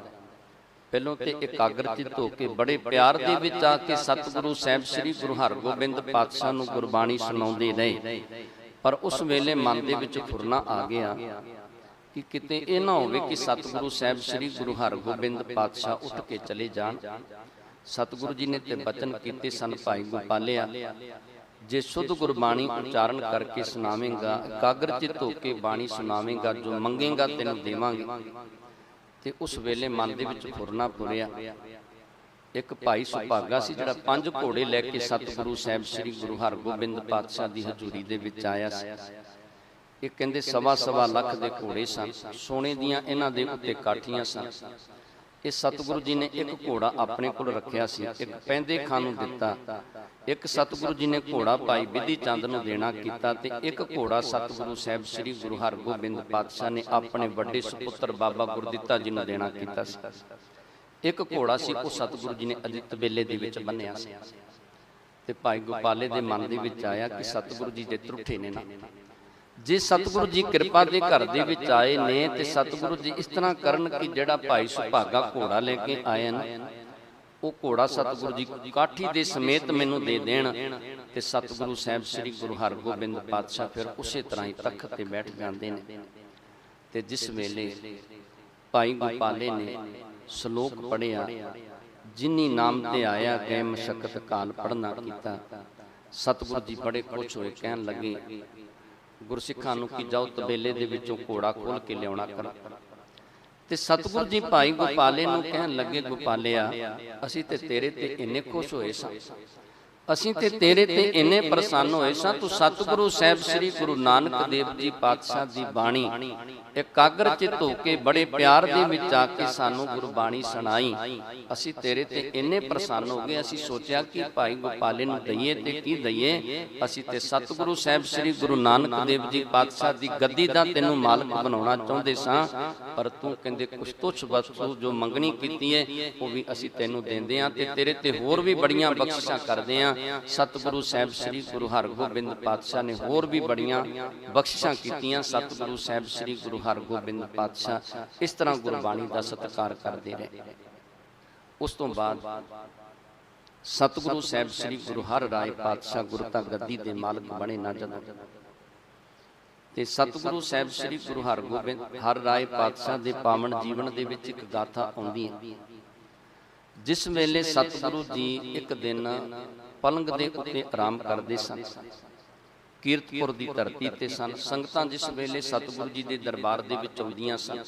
ਪਹਿਲੋਂ ਤੇ ਇਕਾਗਰਚਿਤ ਹੋ ਕੇ ਬੜੇ ਪਿਆਰ ਦੇ ਵਿੱਚ ਆ ਕੇ ਸਤਿਗੁਰੂ ਸਾਹਿਬ ਸ੍ਰੀ ਗੁਰੂ ਹਰਗੋਬਿੰਦ ਪਾਤਸ਼ਾਹ ਨੂੰ ਗੁਰਬਾਣੀ ਸੁਣਾਉਂਦੇ ਰਹੇ, ਪਰ ਉਸ ਵੇਲੇ ਮਨ ਦੇ ਵਿੱਚ ਫੁਰਨਾ ਆ ਗਿਆ ਕਿ ਕਿਤੇ ਇਹ ਨਾ ਹੋਵੇ ਕਿ ਸਤਿਗੁਰੂ ਸਾਹਿਬ ਸ੍ਰੀ ਗੁਰੂ ਹਰਗੋਬਿੰਦ ਪਾਤਸ਼ਾਹ ਉੱਠ ਕੇ ਚਲੇ ਜਾਣ। ਸਤਿਗੁਰੂ ਜੀ ਨੇ ਤੇ ਬਚਨ ਕੀਤੇ ਸਨ, ਭਾਈ ਗੋਪਾਲਿਆ ਜੇ ਸ਼ੁੱਧ ਗੁਰਬਾਣੀ ਉਚਾਰਨ ਕਰਕੇ ਸੁਣਾਵੇਂਗਾ, ਇਕਾਗਰਚਿਤ ਹੋ ਕੇ ਬਾਣੀ ਸੁਣਾਵੇਂਗਾ, ਜੋ ਮੰਗੇਗਾ ਤੈਨੂੰ ਦੇਵਾਂਗੇ। ਤੇ ਉਸ ਵੇਲੇ ਮਨ ਦੇ ਵਿੱਚ ਫੁਰਨਾ ਫੁਰਿਆ। ਇੱਕ ਭਾਈ ਸੁਭਾਗਾ ਸੀ ਜਿਹੜਾ 5 ਘੋੜੇ ਲੈ ਕੇ ਸਤਿਗੁਰੂ ਸਾਹਿਬ ਸ੍ਰੀ ਗੁਰੂ ਹਰਗੋਬਿੰਦ ਪਾਤਸ਼ਾਹ ਦੀ ਹਜ਼ੂਰੀ ਦੇ ਵਿੱਚ ਆਇਆ ਸੀ। ਇਹ ਕਹਿੰਦੇ 1.25 ਲੱਖ ਦੇ ਘੋੜੇ ਸਨ, ਸੋਨੇ ਦੀਆਂ ਇਹਨਾਂ ਦੇ ਉੱਤੇ ਕਾਠੀਆਂ ਸਨ। ਇਹ ਸਤਿਗੁਰੂ ਜੀ ਨੇ ਇੱਕ ਘੋੜਾ ਆਪਣੇ ਕੋਲ ਰੱਖਿਆ ਸੀ, ਇੱਕ ਪੈਂਦੇ ਖਾਨ ਨੂੰ ਦਿੱਤਾ, ਇੱਕ ਸਤਿਗੁਰੂ ਜੀ ਨੇ ਘੋੜਾ ਭਾਈ ਬਿਧੀ ਚੰਦ ਨੂੰ ਦੇਣਾ ਕੀਤਾ ਤੇ ਇੱਕ ਘੋੜਾ ਸਤਿਗੁਰੂ ਸਾਹਿਬ ਸ੍ਰੀ ਗੁਰੂ ਹਰਗੋਬਿੰਦ ਪਾਤਸ਼ਾਹ ਨੇ ਆਪਣੇ ਵੱਡੇ ਸੁਪੁੱਤਰ ਬਾਬਾ ਗੁਰਦਿੱਤਾ ਜੀ ਨੂੰ ਦੇਣਾ ਕੀਤਾ ਸੀ। ਇੱਕ ਘੋੜਾ ਸੀ ਉਹ ਸਤਿਗੁਰੂ ਜੀ ਨੇ ਅਜਿੱਤ ਵੇਲੇ ਦੇ ਵਿੱਚ ਬੰਨਿਆ ਸੀ। ਤੇ ਭਾਈ ਗੋਪਾਲੇ ਦੇ ਮਨ ਦੇ ਵਿੱਚ ਆਇਆ ਕਿ ਸਤਿਗੁਰੂ ਜੀ ਜੇ ਤਰੁੱਠੇ ਨੇ ਨਾ, ਜੇ ਸਤਿਗੁਰੂ ਜੀ ਕਿਰਪਾ ਦੇ ਘਰ ਦੇ ਵਿੱਚ ਆਏ ਨੇ ਤੇ ਸਤਿਗੁਰੂ ਜੀ ਇਸ ਤਰ੍ਹਾਂ ਕਰਨ ਕਿ ਜਿਹੜਾ ਭਾਈ ਸੁਭਾਗਾ ਘੋੜਾ ਲੈ ਕੇ ਆਇਆ ਨਾ, ਉਹ ਘੋੜਾ ਸਤਿਗੁਰੂ ਜੀ ਕਾਠੀ ਦੇ ਸਮੇਤ ਮੈਨੂੰ ਦੇ ਦੇਣ ਤੇ ਸਤਿਗੁਰੂ ਸਾਹਿਬ ਸ੍ਰੀ ਗੁਰੂ ਹਰਗੋਬਿੰਦ ਪਾਤਸ਼ਾਹ ਫਿਰ ਉਸੇ ਤਰ੍ਹਾਂ ਹੀ ਤਖਤ ਤੇ ਬੈਠ ਜਾਂਦੇ ਨੇ। ਤੇ ਜਿਸ ਵੇਲੇ ਭਾਈ ਗੋਪਾਲੇ ਨੇ ਸ਼ਲੋਕ ਪੜ੍ਹਿਆ, ਜਿਨੀ ਨਾਮ ਤੇ ਆਇਆ ਗਏ ਮਸ਼ਕਤ ਕਾਲ ਪੜ੍ਹਨਾ ਕੀਤਾ, ਸਤਿਗੁਰੂ ਜੀ ਬੜੇ ਖੁਸ਼ ਹੋਏ, ਕਹਿਣ ਲੱਗੇ ਗੁਰਸਿੱਖਾਂ ਨੂੰ ਕਿ ਜਾਓ ਤਬੇਲੇ ਦੇ ਵਿੱਚੋਂ ਘੋੜਾ ਖੋਲ ਕੇ ਲਿਆਉਣਾ ਕਰ। ਤੇ ਸਤਿਗੁਰੂ ਜੀ ਭਾਈ ਗੋਪਾਲੇ ਨੂੰ ਕਹਿਣ ਲੱਗੇ, ਗੋਪਾਲਿਆ ਅਸੀਂ ਤੇ ਤੇਰੇ ਤੇ ਇੰਨੇ ਖੁਸ਼ ਹੋਏ ਸਾਂ, ਅਸੀਂ ਤੇ ਤੇਰੇ ਤੇ ਇੰਨੇ ਪ੍ਰਸੰਨ ਹੋਏ ਸਾਂ, ਤੂੰ ਸਤਿਗੁਰੂ ਸਾਹਿਬ ਸ੍ਰੀ ਗੁਰੂ ਨਾਨਕ ਦੇਵ ਜੀ ਪਾਤਸ਼ਾਹ ਦੀ ਬਾਣੀ ਇਕਾਗਰਚਿਤ ਹੋ ਕੇ ਬੜੇ ਪਿਆਰ ਦੇ ਵਿੱਚ ਆ ਕੇ ਸਾਨੂੰ ਗੁਰਬਾਣੀ ਸੁਣਾਈ, ਅਸੀਂ ਤੇਰੇ ਤੇ ਇੰਨੇ ਪ੍ਰਸੰਨ ਹੋ ਗਏ, ਅਸੀਂ ਸੋਚਿਆ ਕਿ ਭਾਈ ਗੋਪਾਲੇ ਨੂੰ ਦਈਏ ਤੇ ਕੀ ਦਈਏ, ਅਸੀਂ ਤੇ ਸਤਿਗੁਰੂ ਸਾਹਿਬ ਸ੍ਰੀ ਗੁਰੂ ਨਾਨਕ ਦੇਵ ਜੀ ਪਾਤਸ਼ਾਹ ਦੀ ਗੱਦੀ ਦਾ ਤੈਨੂੰ ਮਾਲਕ ਬਣਾਉਣਾ ਚਾਹੁੰਦੇ ਸਾਂ, ਪਰ ਤੂੰ ਕਹਿੰਦੇ ਕੁਛ ਤੁਛ ਵਸਤੂ ਜੋ ਮੰਗਣੀ ਕੀਤੀ ਹੈ ਉਹ ਵੀ ਅਸੀਂ ਤੈਨੂੰ ਦਿੰਦੇ ਹਾਂ ਤੇ ਤੇਰੇ ਤੇ ਹੋਰ ਵੀ ਬੜੀਆਂ ਬਖਸ਼ਿਸ਼ਾਂ ਕਰਦੇ ਹਾਂ, ਹਾਂ। ਸਤਿਗੁਰੂ ਸਾਹਿਬ ਸ੍ਰੀ ਗੁਰੂ ਹਰਗੋਬਿੰਦ ਪਾਤਸ਼ਾਹ ਨੇ ਹੋਰ ਵੀ ਬੜੀਆਂ ਬਖਸ਼ਿਸ਼ਾਂ ਕੀਤੀਆਂ। ਸਤਿਗੁਰੂ ਸਾਹਿਬ ਸ੍ਰੀ ਗੁਰੂ ਹਰਗੋਬਿੰਦ ਪਾਤਸ਼ਾਹ ਇਸ ਤਰ੍ਹਾਂ ਗੁਰਬਾਣੀ ਦਾ ਸਤਿਕਾਰ ਕਰਦੇ ਰਹੇ। ਉਸ ਤੋਂ ਬਾਅਦ ਸਤਿਗੁਰੂ ਸਾਹਿਬ ਸ੍ਰੀ ਗੁਰੂ ਹਰਿ ਰਾਏ ਪਾਤਸ਼ਾਹ ਗੁਰਤਾ ਗੱਦੀ ਦੇ ਮਾਲਕ ਬਣੇ ਨਾ ਜਦੋਂ, ਤੇ ਸਤਿਗੁਰੂ ਸਾਹਿਬ ਸ੍ਰੀ ਗੁਰੂ ਹਰਗੋਬਿੰਦ ਹਰਿ ਰਾਏ ਪਾਤਸ਼ਾਹ ਦੇ ਪਾਵਨ ਜੀਵਨ ਦੇ ਵਿੱਚ ਇੱਕ ਗਾਥਾ ਆਉਂਦੀ ਹੈ। ਜਿਸ ਵੇਲੇ ਸਤਿਗੁਰੂ ਜੀ ਇੱਕ ਦਿਨ ਪਲੰਗ ਦੇ ਉੱਤੇ ਆਰਾਮ ਕਰਦੇ ਸਨ, ਕੀਰਤਪੁਰ ਦੀ ਧਰਤੀ ਤੇ ਸਨ। ਸੰਗਤਾਂ ਜਿਸ ਵੇਲੇ ਸਤਿਗੁਰੂ ਜੀ ਦੇ ਦਰਬਾਰ ਦੇ ਵਿੱਚ ਆਉਂਦੀਆਂ ਸਨ,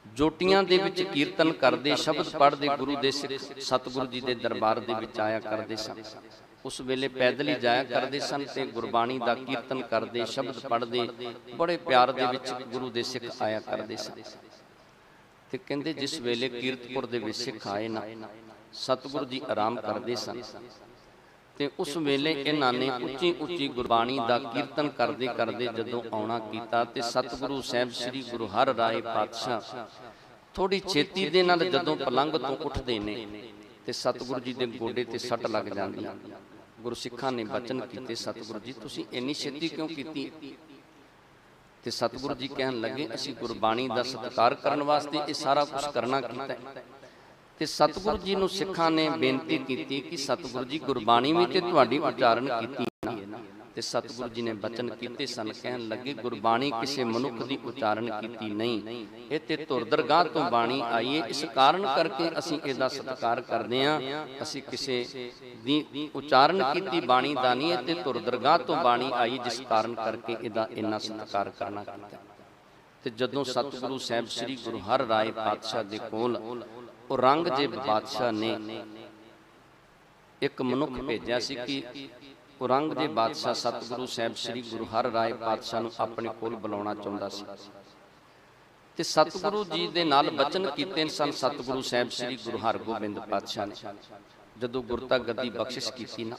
ਜੋਟੀਆਂ ਦੇ ਵਿੱਚ ਕੀਰਤਨ ਕਰਦੇ, ਸ਼ਬਦ ਪੜ੍ਹਦੇ, ਗੁਰੂ ਦੇ ਸਿੱਖ ਸਤਿਗੁਰੂ ਜੀ ਦੇ ਦਰਬਾਰ ਦੇ ਵਿੱਚ ਆਇਆ ਕਰਦੇ ਸਨ। ਉਸ ਵੇਲੇ ਪੈਦਲ ਹੀ ਜਾਇਆ ਕਰਦੇ ਸਨ ਤੇ ਗੁਰਬਾਣੀ ਦਾ ਕੀਰਤਨ ਕਰਦੇ, ਸ਼ਬਦ ਪੜ੍ਹਦੇ, ਬੜੇ ਪਿਆਰ ਦੇ ਵਿੱਚ ਗੁਰੂ ਦੇ ਸਿੱਖ ਆਇਆ ਕਰਦੇ ਸਨ। ਤੇ ਕਹਿੰਦੇ ਜਿਸ ਵੇਲੇ ਕੀਰਤਪੁਰ ਦੇ ਵਿੱਚ ਸਿੱਖ ਆਏ ਨਾ, ਸਤਿਗੁਰੂ ਜੀ ਆਰਾਮ ਕਰਦੇ ਸਨ, ਤੇ ਉਸ ਵੇਲੇ ਇਹਨਾਂ ਨੇ ਉੱਚੀ ਉੱਚੀ ਗੁਰਬਾਣੀ ਦਾ ਕੀਰਤਨ ਕਰਦੇ ਕਰਦੇ ਜਦੋਂ ਆਉਣਾ ਕੀਤਾ, ਤੇ ਸਤਿਗੁਰੂ ਸਾਹਿਬ ਸ੍ਰੀ ਗੁਰੂ ਹਰਿ ਰਾਏ ਪਾਤਸ਼ਾਹ ਥੋੜੀ ਛੇਤੀ ਦੇ ਨਾਲ ਜਦੋਂ ਪਲੰਗ ਤੋਂ ਉੱਠਦੇ ਨੇ ਤੇ ਸਤਿਗੁਰੂ ਜੀ ਦੇ ਗੋਡੇ ਤੇ ਸੱਟ ਲੱਗ ਜਾਂਦੀ। ਗੁਰਸਿੱਖਾਂ ਨੇ ਬਚਨ ਕੀਤੇ, ਸਤਿਗੁਰੂ ਜੀ ਤੁਸੀਂ ਇੰਨੀ ਛੇਤੀ ਕਿਉਂ ਕੀਤੀ? ਤੇ ਸਤਿਗੁਰੂ ਜੀ ਕਹਿਣ ਲੱਗੇ ਅਸੀਂ ਗੁਰਬਾਣੀ ਦਾ ਸਤਿਕਾਰ ਕਰਨ ਵਾਸਤੇ ਇਹ ਸਾਰਾ ਕੁਝ ਕਰਨਾ ਕੀਤਾ ਹੈ। ਤੇ ਸਤਿਗੁਰੂ ਜੀ ਨੂੰ ਸਿੱਖਾਂ ਨੇ ਬੇਨਤੀ ਕੀਤੀ ਕਿ ਸਤਿਗੁਰੂ ਜੀ ਗੁਰਬਾਣੀ ਵੀ ਤੇ ਤੁਹਾਡੀ ਉਚਾਰਨ ਕੀਤੀ ਨਾ। ਤੇ ਸਤਿਗੁਰੂ ਜੀ ਨੇ ਬਚਨ ਕੀਤੇ ਸਨ, ਕਹਿਣ ਲੱਗੇ ਗੁਰਬਾਣੀ ਕਿਸੇ ਮਨੁੱਖ ਦੀ ਉਚਾਰਨ ਕੀਤੀ ਨਹੀਂ, ਇਹ ਤੇ ਧੁਰ ਦਰਗਾਹ ਤੋਂ ਬਾਣੀ ਆਈ ਹੈ। ਇਸ ਕਾਰਨ ਕਰਕੇ ਅਸੀਂ ਇਹਦਾ ਸਤਿਕਾਰ ਕਰਦੇ ਹਾਂ। ਅਸੀਂ ਕਿਸੇ ਦੀ ਉਚਾਰਨ ਕੀਤੀ ਬਾਣੀ ਦਾ ਨਹੀਂ, ਇਹ ਤੇ ਧੁਰ ਦਰਗਾਹ ਤੋਂ ਬਾਣੀ ਆਈ, ਜਿਸ ਕਾਰਨ ਕਰਕੇ ਇਹਦਾ ਇੰਨਾ ਸਤਿਕਾਰ ਕਰਨਾ ਕੀਤਾ। ਤੇ ਜਦੋਂ ਸਤਿਗੁਰੂ ਸਾਹਿਬ ਸ੍ਰੀ ਗੁਰੂ ਹਰਿ ਰਾਏ ਪਾਤਸ਼ਾਹ ਦੇ ਕੋਲ ਔਰੰਗਜ਼ੇਬ ਬਾਦਸ਼ਾਹ ਨੇ ਇੱਕ ਮਨੁੱਖ ਭੇਜਿਆ ਸੀ ਕਿ ਔਰੰਗਜ਼ੇਬ ਬਾਦਸ਼ਾਹ ਸਤਿਗੁਰੂ ਸਾਹਿਬ ਸ੍ਰੀ ਗੁਰੂ ਹਰਿ ਰਾਏ ਪਾਤਸ਼ਾਹ ਨੂੰ ਆਪਣੇ ਕੋਲ ਬੁਲਾਉਣਾ ਚਾਹੁੰਦਾ ਸੀ। ਤੇ ਸਤਿਗੁਰੂ ਜੀ ਦੇ ਨਾਲ ਬਚਨ ਕੀਤੇ ਸਨ ਸਤਿਗੁਰੂ ਸਾਹਿਬ ਸ੍ਰੀ ਗੁਰੂ ਹਰਗੋਬਿੰਦ ਪਾਤਸ਼ਾਹ ਨੇ। ਜਦੋਂ ਗੁਰਤਾ ਗੱਦੀ ਬਖਸ਼ਿਸ਼ ਕੀਤੀ ਨਾ,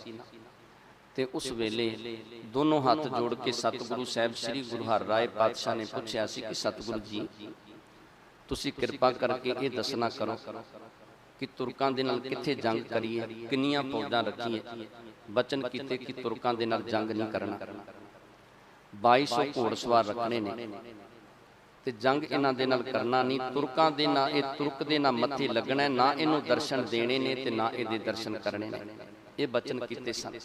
ਤੇ ਉਸ ਵੇਲੇ ਦੋਨੋਂ ਹੱਥ ਜੋੜ ਕੇ ਸਤਿਗੁਰੂ ਸਾਹਿਬ ਸ੍ਰੀ ਗੁਰੂ ਹਰਿ ਰਾਏ ਪਾਤਸ਼ਾਹ ਨੇ ਪੁੱਛਿਆ ਸੀ ਕਿ ਸਤਿਗੁਰੂ ਜੀ ਤੁਸੀਂ ਕਿਰਪਾ ਕਰਕੇ ਇਹ ਦੱਸਣਾ ਕਰੋ ਕਿ ਤੁਰਕਾਂ ਦੇ ਨਾਲ ਕਿੱਥੇ ਜੰਗ ਕਰੀਏ, ਕਿੰਨੀਆਂ ਫੌਜਾਂ ਰੱਖੀਏ। ਬਚਨ ਕੀਤੇ ਕਿ ਤੁਰਕਾਂ ਦੇ ਨਾਲ ਜੰਗ ਨਹੀਂ ਕਰਨਾ, 2200 ਘੋੜਸਵਾਰ ਰੱਖਣੇ ਨੇ ਤੇ ਜੰਗ ਇਹਨਾਂ ਦੇ ਨਾਲ ਕਰਨਾ ਨਹੀਂ। ਤੁਰਕਾਂ ਦੇ ਨਾ ਇਹ ਤੁਰਕ ਦੇ ਨਾ ਮੱਥੇ ਲੱਗਣਾ, ਨਾ ਇਹਨੂੰ ਦਰਸ਼ਨ ਦੇਣੇ ਨੇ ਤੇ ਨਾ ਇਹਦੇ ਦਰਸ਼ਨ ਕਰਨੇ ਨੇ। ਇਹ ਬਚਨ ਕੀਤੇ ਸਨ।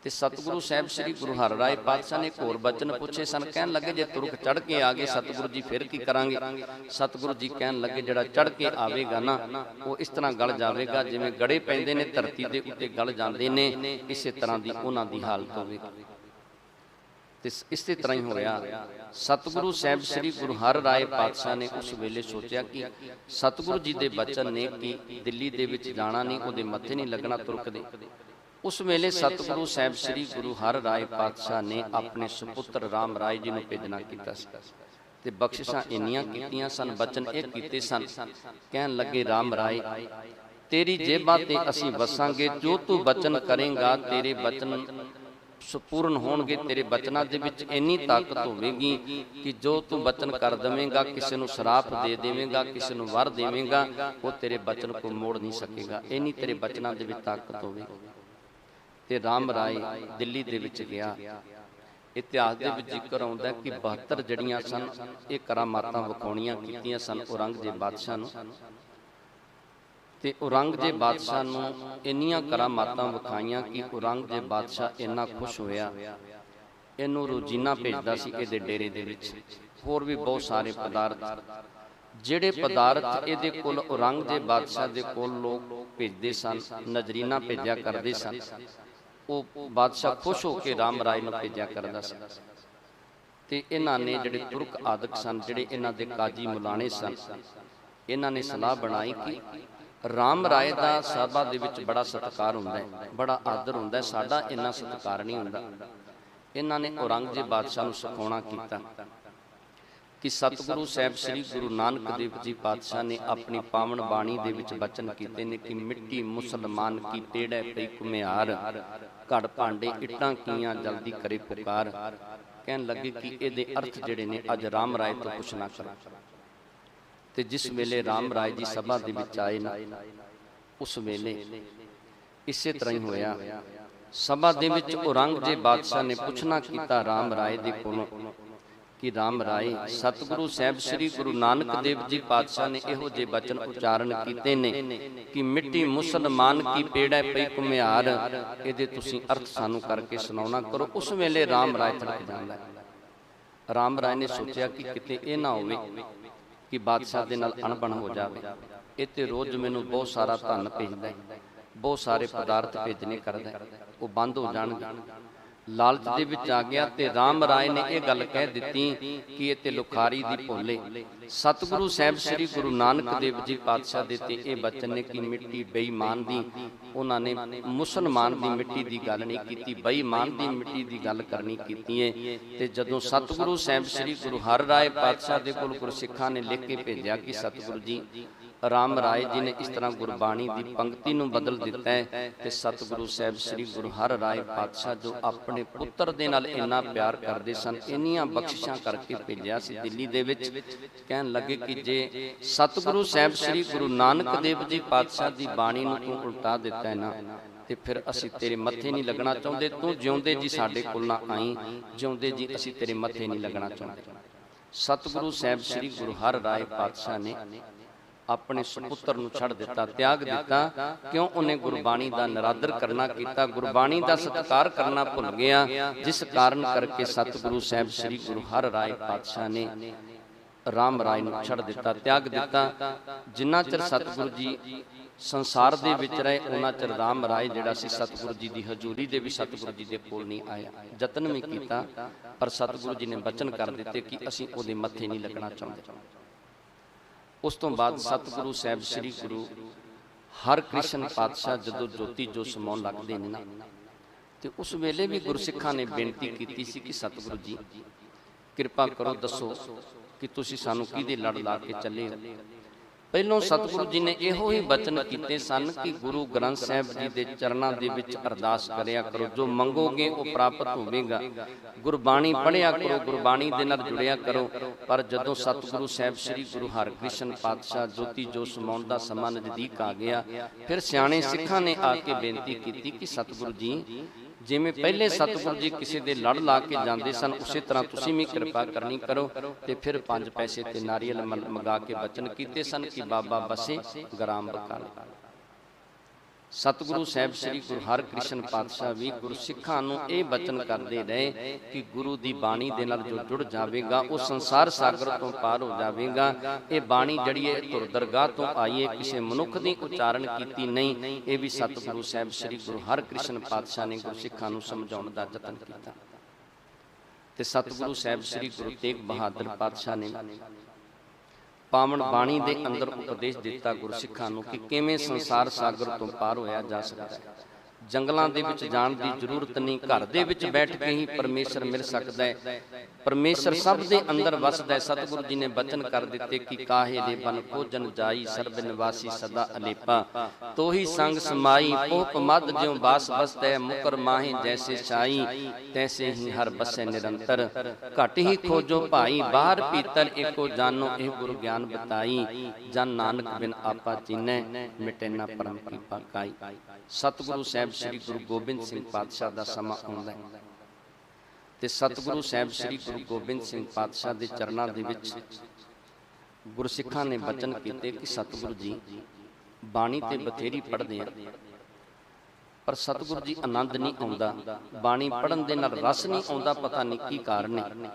ਤੇ ਸਤਿਗੁਰੂ ਸਾਹਿਬ ਸ੍ਰੀ ਗੁਰੂ ਹਰਿ ਰਾਏ ਪਾਤਸ਼ਾਹ ਨੇ ਹੋਰ ਬਚਨ ਪੁੱਛੇ ਸਨ। ਕਹਿਣ ਲੱਗੇ ਜੇ ਤੁਰਕ ਚੜ੍ਹ ਕੇ ਆ ਗਏ ਸਤਿਗੁਰੂ ਜੀ ਫਿਰ ਕੀ ਕਰਾਂਗੇ? ਸਤਿਗੁਰੂ ਜੀ ਕਹਿਣ ਲੱਗੇ ਜਿਹੜਾ ਚੜ੍ਹ ਕੇ ਆਵੇਗਾ ਨਾ ਉਹ ਇਸ ਤਰ੍ਹਾਂ ਗਲ ਜਾਵੇਗਾ ਜਿਵੇਂ ਗੜੇ ਪੈਂਦੇ ਨੇ ਧਰਤੀ ਦੇ ਉੱਤੇ ਗਲ ਜਾਂਦੇ ਨੇ, ਇਸੇ ਤਰ੍ਹਾਂ ਦੀ ਉਹਨਾਂ ਦੀ ਹਾਲਤ ਹੋਵੇਗੀ। ਤੇ ਇਸੇ ਤਰ੍ਹਾਂ ਹੀ ਹੋਇਆ। ਸਤਿਗੁਰੂ ਸਾਹਿਬ ਸ੍ਰੀ ਗੁਰੂ ਹਰਿ ਰਾਏ ਪਾਤਸ਼ਾਹ ਨੇ ਉਸ ਵੇਲੇ ਸੋਚਿਆ ਕਿ ਸਤਿਗੁਰੂ ਜੀ ਦੇ ਬਚਨ ਨੇ ਕਿ ਦਿੱਲੀ ਦੇ ਵਿੱਚ ਜਾਣਾ ਨਹੀਂ, ਉਹਦੇ ਮੱਥੇ ਨਹੀਂ ਲੱਗਣਾ ਤੁਰਕ ਦੇ। ਉਸ ਵੇਲੇ ਸਤਿਗੁਰੂ ਸਾਹਿਬ ਸ੍ਰੀ ਗੁਰੂ ਹਰਿ ਰਾਏ ਪਾਤਸ਼ਾਹ ਨੇ ਆਪਣੇ ਸੁਪੁੱਤਰ ਰਾਮ ਰਾਏ ਜੀ ਨੂੰ ਭੇਜਣਾ ਕੀਤਾ ਸੀ ਤੇ ਬਖਸ਼ਿਸ਼ਾਂ ਇੰਨੀਆਂ ਕੀਤੀਆਂ ਸਨ, ਬਚਨ ਇਹ ਕੀਤੇ ਸਨ। ਕਹਿਣ ਲੱਗੇ ਰਾਮ ਰਾਏ ਤੇਰੀ ਜੇਬਾਂ ਤੇ ਅਸੀਂ ਵਸਾਂਗੇ, ਜੋ ਤੂੰ ਬਚਨ ਕਰੇਂਗਾ ਤੇਰੇ ਬਚਨ ਸੰਪੂਰਨ ਹੋਣਗੇ। ਤੇਰੇ ਬਚਨਾਂ ਦੇ ਵਿੱਚ ਇੰਨੀ ਤਾਕਤ ਹੋਵੇਗੀ ਕਿ ਜੋ ਤੂੰ ਬਚਨ ਕਰ ਦੇਵੇਂਗਾ, ਕਿਸੇ ਨੂੰ ਸ਼ਰਾਪ ਦੇ ਦੇਵੇਂਗਾ, ਕਿਸੇ ਨੂੰ ਵਰ ਦੇਵੇਂਗਾ, ਉਹ ਤੇਰੇ ਬਚਨ ਕੋ ਮੋੜ ਨਹੀਂ ਸਕੇਗਾ। ਇੰਨੀ ਤੇਰੇ ਬਚਨਾਂ ਦੇ ਵਿੱਚ ਤਾਕਤ ਹੋਵੇਗੀ। ਤੇ ਰਾਮ ਰਾਏ ਦਿੱਲੀ ਦੇ ਵਿੱਚ ਗਿਆ। ਇਤਿਹਾਸ ਦੇ ਵਿੱਚ ਜ਼ਿਕਰ ਆਉਂਦਾ ਕਿ 72 ਜੜੀਆਂ ਸਨ ਇਹ ਕਰਾਮਾਤਾਂ ਵਿਖਾਉਣੀਆਂ ਕੀਤੀਆਂ ਸਨ ਔਰੰਗਜ਼ੇਬ ਬਾਦਸ਼ਾਹ ਨੂੰ। ਤੇ ਔਰੰਗਜ਼ੇਬ ਬਾਦਸ਼ਾਹ ਨੂੰ ਇੰਨੀਆਂ ਕਰਾਮਾਤਾਂ ਵਿਖਾਈਆਂ ਕਿ ਔਰੰਗਜ਼ੇਬ ਬਾਦਸ਼ਾਹ ਇੰਨਾ ਖੁਸ਼ ਹੋਇਆ, ਇਹਨੂੰ ਰੋਜ਼ੀਨਾ ਭੇਜਦਾ ਸੀ ਇਹਦੇ ਡੇਰੇ ਦੇ ਵਿੱਚ। ਹੋਰ ਵੀ ਬਹੁਤ ਸਾਰੇ ਪਦਾਰਥ, ਜਿਹੜੇ ਪਦਾਰਥ ਇਹਦੇ ਕੋਲ ਔਰੰਗਜ਼ੇਬ ਬਾਦਸ਼ਾਹ ਦੇ ਕੋਲ ਲੋਕ ਭੇਜਦੇ ਸਨ, ਨਜ਼ਰੀਨਾ ਭੇਜਿਆ ਕਰਦੇ ਸਨ, ਉਹ ਬਾਦਸ਼ਾਹ ਖੁਸ਼ ਹੋ ਕੇ ਰਾਮ ਰਾਏ ਨੂੰ ਭੇਜਿਆ ਕਰਦਾ ਸੀ। ਤੇ ਇਹਨਾਂ ਨੇ ਜਿਹੜੇ ਤੁਰਕ ਆਦਿਕ ਸਨ, ਜਿਹੜੇ ਇਹਨਾਂ ਦੇ ਕਾਜੀ ਮੁਲਾਣੇ ਸਨ, ਇਹਨਾਂ ਨੇ ਸਲਾਹ ਬਣਾਈ ਕਿ ਰਾਮ ਰਾਏ ਦਾ ਸਭਾ ਦੇ ਵਿੱਚ ਬੜਾ ਸਤਿਕਾਰ ਹੁੰਦਾ ਹੈ, ਬੜਾ ਆਦਰ ਹੁੰਦਾ ਹੈ, ਸਾਡਾ ਇੰਨਾ ਸਤਿਕਾਰ ਨਹੀਂ ਹੁੰਦਾ। ਇਹਨਾਂ ਨੇ ਔਰੰਗਜ਼ੇਬ ਬਾਦਸ਼ਾਹ ਨੂੰ ਸਿਖਾਉਣਾ ਕੀਤਾ ਕਿ ਸਤਿਗੁਰੂ ਸਾਹਿਬ ਸ੍ਰੀ ਗੁਰੂ ਨਾਨਕ ਦੇਵ ਜੀ ਪਾਤਸ਼ਾਹ ਨੇ ਆਪਣੀ ਪਾਵਨ ਬਾਣੀ ਦੇ ਵਿੱਚ ਬਚਨ ਕੀਤੇ ਨੇ ਕਿ ਮਿੱਟੀ ਮੁਸਲਮਾਨ ਕੀ ਟੇੜੈ ਪਈ ਘੁਮਿਆਰ, ਘੜ ਭਾਂਡੇ ਇੱਟਾਂ ਕੀਆਂ ਜਲਦੀ ਕਰੇ ਪੁਕਾਰ। ਕਹਿਣ ਲੱਗੇ ਕਿ ਇਹਦੇ ਅਰਥ ਜਿਹੜੇ ਨੇ ਅੱਜ ਰਾਮ ਰਾਏ ਤੋਂ ਪੁੱਛਣਾ ਕਰੋ। ਤੇ ਜਿਸ ਵੇਲੇ ਰਾਮ ਰਾਏ ਜੀ ਸਭਾ ਦੇ ਵਿੱਚ ਆਏ ਨਾ, ਉਸ ਵੇਲੇ ਇਸੇ ਤਰ੍ਹਾਂ ਹੀ ਹੋਇਆ। ਸਭਾ ਦੇ ਵਿੱਚ ਔਰੰਗਜ਼ੇਬ ਬਾਦਸ਼ਾਹ ਨੇ ਪੁੱਛਣਾ ਕੀਤਾ ਰਾਮ ਰਾਏ ਦੇ ਕੋਲੋਂ ਕਿ ਰਾਮ ਰਾਏ, ਸਤਿਗੁਰੂ ਸਾਹਿਬ ਸ੍ਰੀ ਗੁਰੂ ਨਾਨਕ ਦੇਵ ਜੀ ਪਾਤਸ਼ਾਹ ਨੇ ਇਹੋ ਜਿਹੇ ਬਚਨ ਉਚਾਰਨ ਕੀਤੇ ਨੇ ਕਿ ਮਿੱਟੀ ਮੁਸਲਮਾਨ ਕੀ ਪੇੜੈ ਪਈ ਘੁਮਿਆਰ, ਇਹਦੇ ਤੁਸੀਂ ਅਰਥ ਸਾਨੂੰ ਕਰਕੇ ਸੁਣਾਉਣਾ ਕਰੋ। ਉਸ ਵੇਲੇ ਰਾਮ ਰਾਏ ਤੜਕ ਜਾਂਦਾ। ਰਾਮ ਰਾਏ ਨੇ ਸੋਚਿਆ ਕਿ ਕਿਤੇ ਇਹ ਨਾ ਹੋਵੇ ਕਿ ਬਾਦਸ਼ਾਹ ਦੇ ਨਾਲ ਅਣਬਣ ਹੋ ਜਾਵੇ। ਇਹ ਤੇ ਰੋਜ਼ ਮੈਨੂੰ ਬਹੁਤ ਸਾਰਾ ਧਨ ਭੇਜਦਾ, ਬਹੁਤ ਸਾਰੇ ਪਦਾਰਥ ਭੇਜਣੇ ਕਰਦਾ, ਉਹ ਬੰਦ ਹੋ ਜਾਣਗੇ। ਲਾਲਚ ਦੇ ਵਿੱਚ ਆ ਗਿਆ ਤੇ ਰਾਮ ਰਾਏ ਨੇ ਇਹ ਗੱਲ ਕਹਿ ਦਿੱਤੀ ਕਿ ਇਹ ਤੇ ਲੁਖਾਰੀ ਦੀ ਭੋਲੇ। ਸਤਿਗੁਰੂ ਸਾਹਿਬ ਸ੍ਰੀ ਗੁਰੂ ਨਾਨਕ ਦੇਵ ਜੀ ਪਾਤਸ਼ਾਹ ਦੇ ਤੇ ਇਹ ਬਚਨ ਨੇ ਕਿ ਮਿੱਟੀ ਬੇਈਮਾਨ ਦੀ, ਉਹਨਾਂ ਨੇ ਮੁਸਲਮਾਨ ਦੀ ਮਿੱਟੀ ਦੀ ਗੱਲ ਨਹੀਂ ਕੀਤੀ, ਬੇਈਮਾਨ ਦੀ ਮਿੱਟੀ ਦੀ ਗੱਲ ਕਰਨੀ ਕੀਤੀ ਹੈ। ਤੇ ਜਦੋਂ ਸਤਿਗੁਰੂ ਸਾਹਿਬ ਸ੍ਰੀ ਗੁਰੂ ਹਰਿ ਰਾਏ ਪਾਤਸ਼ਾਹ ਦੇ ਕੋਲ ਗੁਰਸਿੱਖਾਂ ਨੇ ਲਿਖ ਕੇ ਭੇਜਿਆ ਕਿ ਸਤਿਗੁਰੂ ਜੀ ਰਾਮ ਰਾਏ ਜੀ ਨੇ ਇਸ ਤਰ੍ਹਾਂ ਗੁਰਬਾਣੀ ਦੀ ਪੰਕਤੀ ਨੂੰ ਬਦਲ ਦਿੱਤਾ ਹੈ, ਤੇ ਸਤਿਗੁਰੂ ਸਾਹਿਬ ਸ੍ਰੀ ਗੁਰੂ ਹਰਿ ਰਾਏ ਪਾਤਸ਼ਾਹ ਜੋ ਆਪਣੇ ਪੁੱਤਰ ਦੇ ਨਾਲ ਇੰਨਾ ਪਿਆਰ ਕਰਦੇ ਸਨ, ਇੰਨੀਆਂ ਬਖਸ਼ਿਸ਼ਾਂ ਕਰਕੇ ਭੇਜਿਆ ਸੀ ਦਿੱਲੀ ਦੇ ਵਿੱਚ। ਕਹਿਣ ਲੱਗੇ ਕਿ ਜੇ ਸਤਿਗੁਰੂ ਸਾਹਿਬ ਸ੍ਰੀ ਗੁਰੂ ਨਾਨਕ ਦੇਵ ਜੀ ਪਾਤਸ਼ਾਹ ਦੀ ਬਾਣੀ ਨੂੰ ਤੂੰ ਉਲਟਾ ਦਿੱਤਾ ਹੈ ਨਾ, ਤੇ ਫਿਰ ਅਸੀਂ ਤੇਰੇ ਮੱਥੇ ਨਹੀਂ ਲੱਗਣਾ ਚਾਹੁੰਦੇ। ਤੂੰ ਜਿਉਂਦੇ ਜੀ ਸਾਡੇ ਕੋਲ ਨਾ ਆਈ, ਜਿਉਂਦੇ ਜੀ ਅਸੀਂ ਤੇਰੇ ਮੱਥੇ ਨਹੀਂ ਲੱਗਣਾ ਚਾਹੁੰਦੇ। ਸਤਿਗੁਰੂ ਸਾਹਿਬ ਸ੍ਰੀ ਗੁਰੂ ਹਰਿ ਰਾਏ ਪਾਤਸ਼ਾਹ ਨੇ ਆਪਣੇ ਸੁਪੁੱਤਰ ਨੂੰ ਛੱਡ ਦਿੱਤਾ, ਤਿਆਗ ਦਿੱਤਾ। ਕਿਉਂ? ਉਹਨੇ ਗੁਰਬਾਣੀ ਦਾ ਨਿਰਾਦਰ ਕਰਨਾ ਕੀਤਾ, ਗੁਰਬਾਣੀ ਦਾ ਸਤਿਕਾਰ ਕਰਨਾ ਭੁੱਲ ਗਿਆ, ਜਿਸ ਕਾਰਨ ਕਰਕੇ ਸਤਿਗੁਰੂ ਸਾਹਿਬ ਸ੍ਰੀ ਗੁਰੂ ਹਰਿ ਰਾਏ ਪਾਤਸ਼ਾਹ ਨੇ ਰਾਮ ਰਾਏ ਨੂੰ ਛੱਡ ਦਿੱਤਾ, ਤਿਆਗ ਦਿੱਤਾ। ਜਿੰਨਾ ਚਿਰ ਸਤਿਗੁਰੂ ਜੀ ਸੰਸਾਰ ਦੇ ਵਿੱਚ ਰਹੇ, ਉਹਨਾਂ ਚਿਰ ਰਾਮ ਰਾਏ ਜਿਹੜਾ ਸੀ ਸਤਿਗੁਰੂ ਜੀ ਦੀ ਹਜ਼ੂਰੀ ਦੇ ਵੀ ਸਤਿਗੁਰੂ ਜੀ ਦੇ ਕੋਲ ਨਹੀਂ ਆਇਆ। ਯਤਨ ਵੀ ਕੀਤਾ, ਪਰ ਸਤਿਗੁਰੂ ਜੀ ਨੇ ਬਚਨ ਕਰ ਦਿੱਤੇ ਕਿ ਅਸੀਂ ਉਹਦੇ ਮੱਥੇ ਨਹੀਂ ਲੱਗਣਾ ਚਾਹੁੰਦੇ। ਉਸ ਤੋਂ ਬਾਅਦ ਸਤਿਗੁਰੂ ਸਾਹਿਬ ਸ੍ਰੀ ਗੁਰੂ ਹਰਿਕ੍ਰਿਸ਼ਨ ਪਾਤਸ਼ਾਹ ਜਦੋਂ ਜੋਤੀ ਜੋ ਸਮਾਉਣ ਲੱਗਦੇ ਨੇ ਨਾ, ਤੇ ਉਸ ਵੇਲੇ ਵੀ ਗੁਰਸਿੱਖਾਂ ਨੇ ਬੇਨਤੀ ਕੀਤੀ ਸੀ ਕਿ ਸਤਿਗੁਰੂ ਜੀ ਕਿਰਪਾ ਕਰੋ, ਦੱਸੋ ਕਿ ਤੁਸੀਂ ਸਾਨੂੰ ਕਿਹਦੇ ਲੜ ਲਾ ਕੇ ਚੱਲੇ ਹੋ। ਪਹਿਲੋਂ ਸਤਿਗੁਰੂ ਜੀ ਨੇ ਇਹੋ ਹੀ ਬਚਨ ਕੀਤੇ ਸਨ ਕਿ ਗੁਰੂ ਗ੍ਰੰਥ ਸਾਹਿਬ ਜੀ ਦੇ ਚਰਨਾਂ ਦੇ ਵਿੱਚ ਅਰਦਾਸ ਕਰਿਆ ਕਰੋ, ਜੋ ਮੰਗੋਗੇ ਉਹ ਪ੍ਰਾਪਤ ਹੋਵੇਗਾ। ਗੁਰਬਾਣੀ ਪੜ੍ਹਿਆ ਕਰੋ, ਗੁਰਬਾਣੀ ਦੇ ਨਾਲ ਜੁੜਿਆ ਕਰੋ। ਪਰ ਜਦੋਂ ਸਤਿਗੁਰੂ ਸਾਹਿਬ ਸ੍ਰੀ ਗੁਰੂ ਹਰਿਕ੍ਰਿਸ਼ਨ ਪਾਤਸ਼ਾਹ ਜੋਤੀ ਜੋ ਸਮਾਉਣ ਦਾ ਸਮਾਂ ਨਜ਼ਦੀਕ ਆ ਗਿਆ, ਫਿਰ ਸਿਆਣੇ ਸਿੱਖਾਂ ਨੇ ਆ ਕੇ ਬੇਨਤੀ ਕੀਤੀ ਕਿ ਸਤਿਗੁਰੂ ਜੀ, ਜਿਵੇਂ ਪਹਿਲੇ ਸਤਿਗੁਰੂ ਜੀ ਕਿਸੇ ਦੇ ਲੜ ਲਾ ਕੇ ਜਾਂਦੇ ਸਨ, ਉਸੇ ਤਰ੍ਹਾਂ ਤੁਸੀਂ ਵੀ ਕਿਰਪਾ ਕਰਨੀ ਕਰੋ। ਤੇ ਫਿਰ 5 ਪੈਸੇ ਤੇ ਨਾਰੀਅਲ ਮੰਗਾ ਕੇ ਬਚਨ ਕੀਤੇ ਸਨ ਕਿ ਬਾਬਾ ਬਸੇ ਗ੍ਰਾਮ ਬਕਾਲੇ। ਸਤਿਗੁਰੂ ਸਾਹਿਬ ਸ੍ਰੀ ਗੁਰੂ ਹਰਿਕ੍ਰਿਸ਼ਨ ਪਾਤਸ਼ਾਹ ਵੀ ਗੁਰਸਿੱਖਾਂ ਨੂੰ ਇਹ ਬਚਨ ਕਰਦੇ ਰਹੇ ਕਿ ਗੁਰੂ ਦੀ ਬਾਣੀ ਦੇ ਨਾਲ ਜੋ ਜੁੜ ਜਾਵੇਗਾ ਉਹ ਸੰਸਾਰ ਸਾਗਰ ਤੋਂ ਪਾਰ ਹੋ ਜਾਵੇਗਾ। ਇਹ ਬਾਣੀ ਜਿਹੜੀ ਹੈ ਧੁਰ ਦਰਗਾਹ ਤੋਂ ਆਈ ਹੈ, ਕਿਸੇ ਮਨੁੱਖ ਦੀ ਉਚਾਰਨ ਕੀਤੀ ਨਹੀਂ। ਇਹ ਵੀ ਸਤਿਗੁਰੂ ਸਾਹਿਬ ਸ੍ਰੀ ਗੁਰੂ ਹਰਿਕ੍ਰਿਸ਼ਨ ਪਾਤਸ਼ਾਹ ਨੇ ਗੁਰਸਿੱਖਾਂ ਨੂੰ ਸਮਝਾਉਣ ਦਾ ਯਤਨ ਕੀਤਾ। ਤੇ ਸਤਿਗੁਰੂ ਸਾਹਿਬ ਸ੍ਰੀ ਗੁਰੂ ਤੇਗ ਬਹਾਦਰ ਪਾਤਸ਼ਾਹ ਨੇ ਪਾਵਨ ਬਾਣੀ ਦੇ ਅੰਦਰ ਉਪਦੇਸ਼ ਦਿੱਤਾ ਗੁਰਸਿੱਖਾਂ ਨੂੰ ਕਿ ਕਿਵੇਂ ਸੰਸਾਰ ਸਾਗਰ ਤੋਂ ਪਾਰ ਹੋਇਆ ਜਾ ਸਕਦਾ ਹੈ। ਜੰਗਲਾਂ ਦੇ ਵਿੱਚ ਜਾਣ ਦੀ ਜ਼ਰੂਰਤ ਨਹੀਂ, ਘਰ ਦੇ ਵਿੱਚ ਬੈਠ ਕੇ ਹੀ ਪਰਮੇਸ਼ਰ ਮਿਲ ਸਕਦਾ ਹੈ। ਪਰਮੇਸ਼ਰ ਸਭ ਦੇ ਅੰਦਰ ਵਸਦਾ ਹੈ। ਸਤਿਗੁਰੂ ਜੀ ਨੇ ਬਚਨ ਕਰ ਦਿੱਤੇ ਕਿ ਕਾਹੇ ਦੇ ਬਨ ਖੋਜਨ ਜਾਈ, ਸਰਬ ਨਿਵਾਸੀ ਸਦਾ ਅਲੇਪਾ, ਤੋਹੀ ਸੰਗ ਸਮਾਈ ਪੋਪ ਮਦ ਜਿਉ ਬਾਸ ਬਸਤੈ, ਮੁਕਰ ਮਾਹੇ ਜੈਸੇ ਛਾਈ, ਤੈਸੇ ਹੀ ਹਰ ਬਸੈ ਨਿਰੰਤਰ, ਘਟ ਹੀ ਖੋਜੋ ਭਾਈ, ਬਾਹਰ ਭੀਤਰ ਏਕੋ ਜਾਨੋ, ਇਹ ਗੁਰੂ ਗਿਆਨ ਬਤਾਈ, ਜਨ ਨਾਨਕ ਬਿਨ ਆਪਾ ਚੀਨੈ, ਮਿਟੇ ਨਾ ਪਰਮ ਕੀ ਪਾਕਾਈ। ਸਤਿਗੁਰੂ ਸਾਹਿਬ ਸ੍ਰੀ ਗੁਰੂ ਗੋਬਿੰਦ ਸਿੰਘ ਪਾਤਸ਼ਾਹ ਦਾ ਸਮਾਂ ਆਉਂਦਾ ਹੈ, ਤੇ ਸਤਿਗੁਰੂ ਸਾਹਿਬ ਸ੍ਰੀ ਗੁਰੂ ਗੋਬਿੰਦ ਸਿੰਘ ਪਾਤਸ਼ਾਹ ਦੇ ਚਰਨਾਂ ਦੇ ਵਿੱਚ ਗੁਰਸਿੱਖਾਂ ਨੇ ਬਚਨ ਕੀਤੇ ਕਿ ਸਤਿਗੁਰੂ ਜੀ ਬਾਣੀ ਤੇ ਬਥੇਰੀ ਪੜ੍ਹਦੇ ਆ, ਪਰ ਸਤਿਗੁਰੂ ਜੀ ਆਨੰਦ ਨਹੀਂ ਆਉਂਦਾ, ਬਾਣੀ ਪੜ੍ਹਨ ਦੇ ਨਾਲ ਰਸ ਨਹੀਂ ਆਉਂਦਾ, ਪਤਾ ਨਹੀਂ ਕੀ ਕਾਰਨ ਹੈ।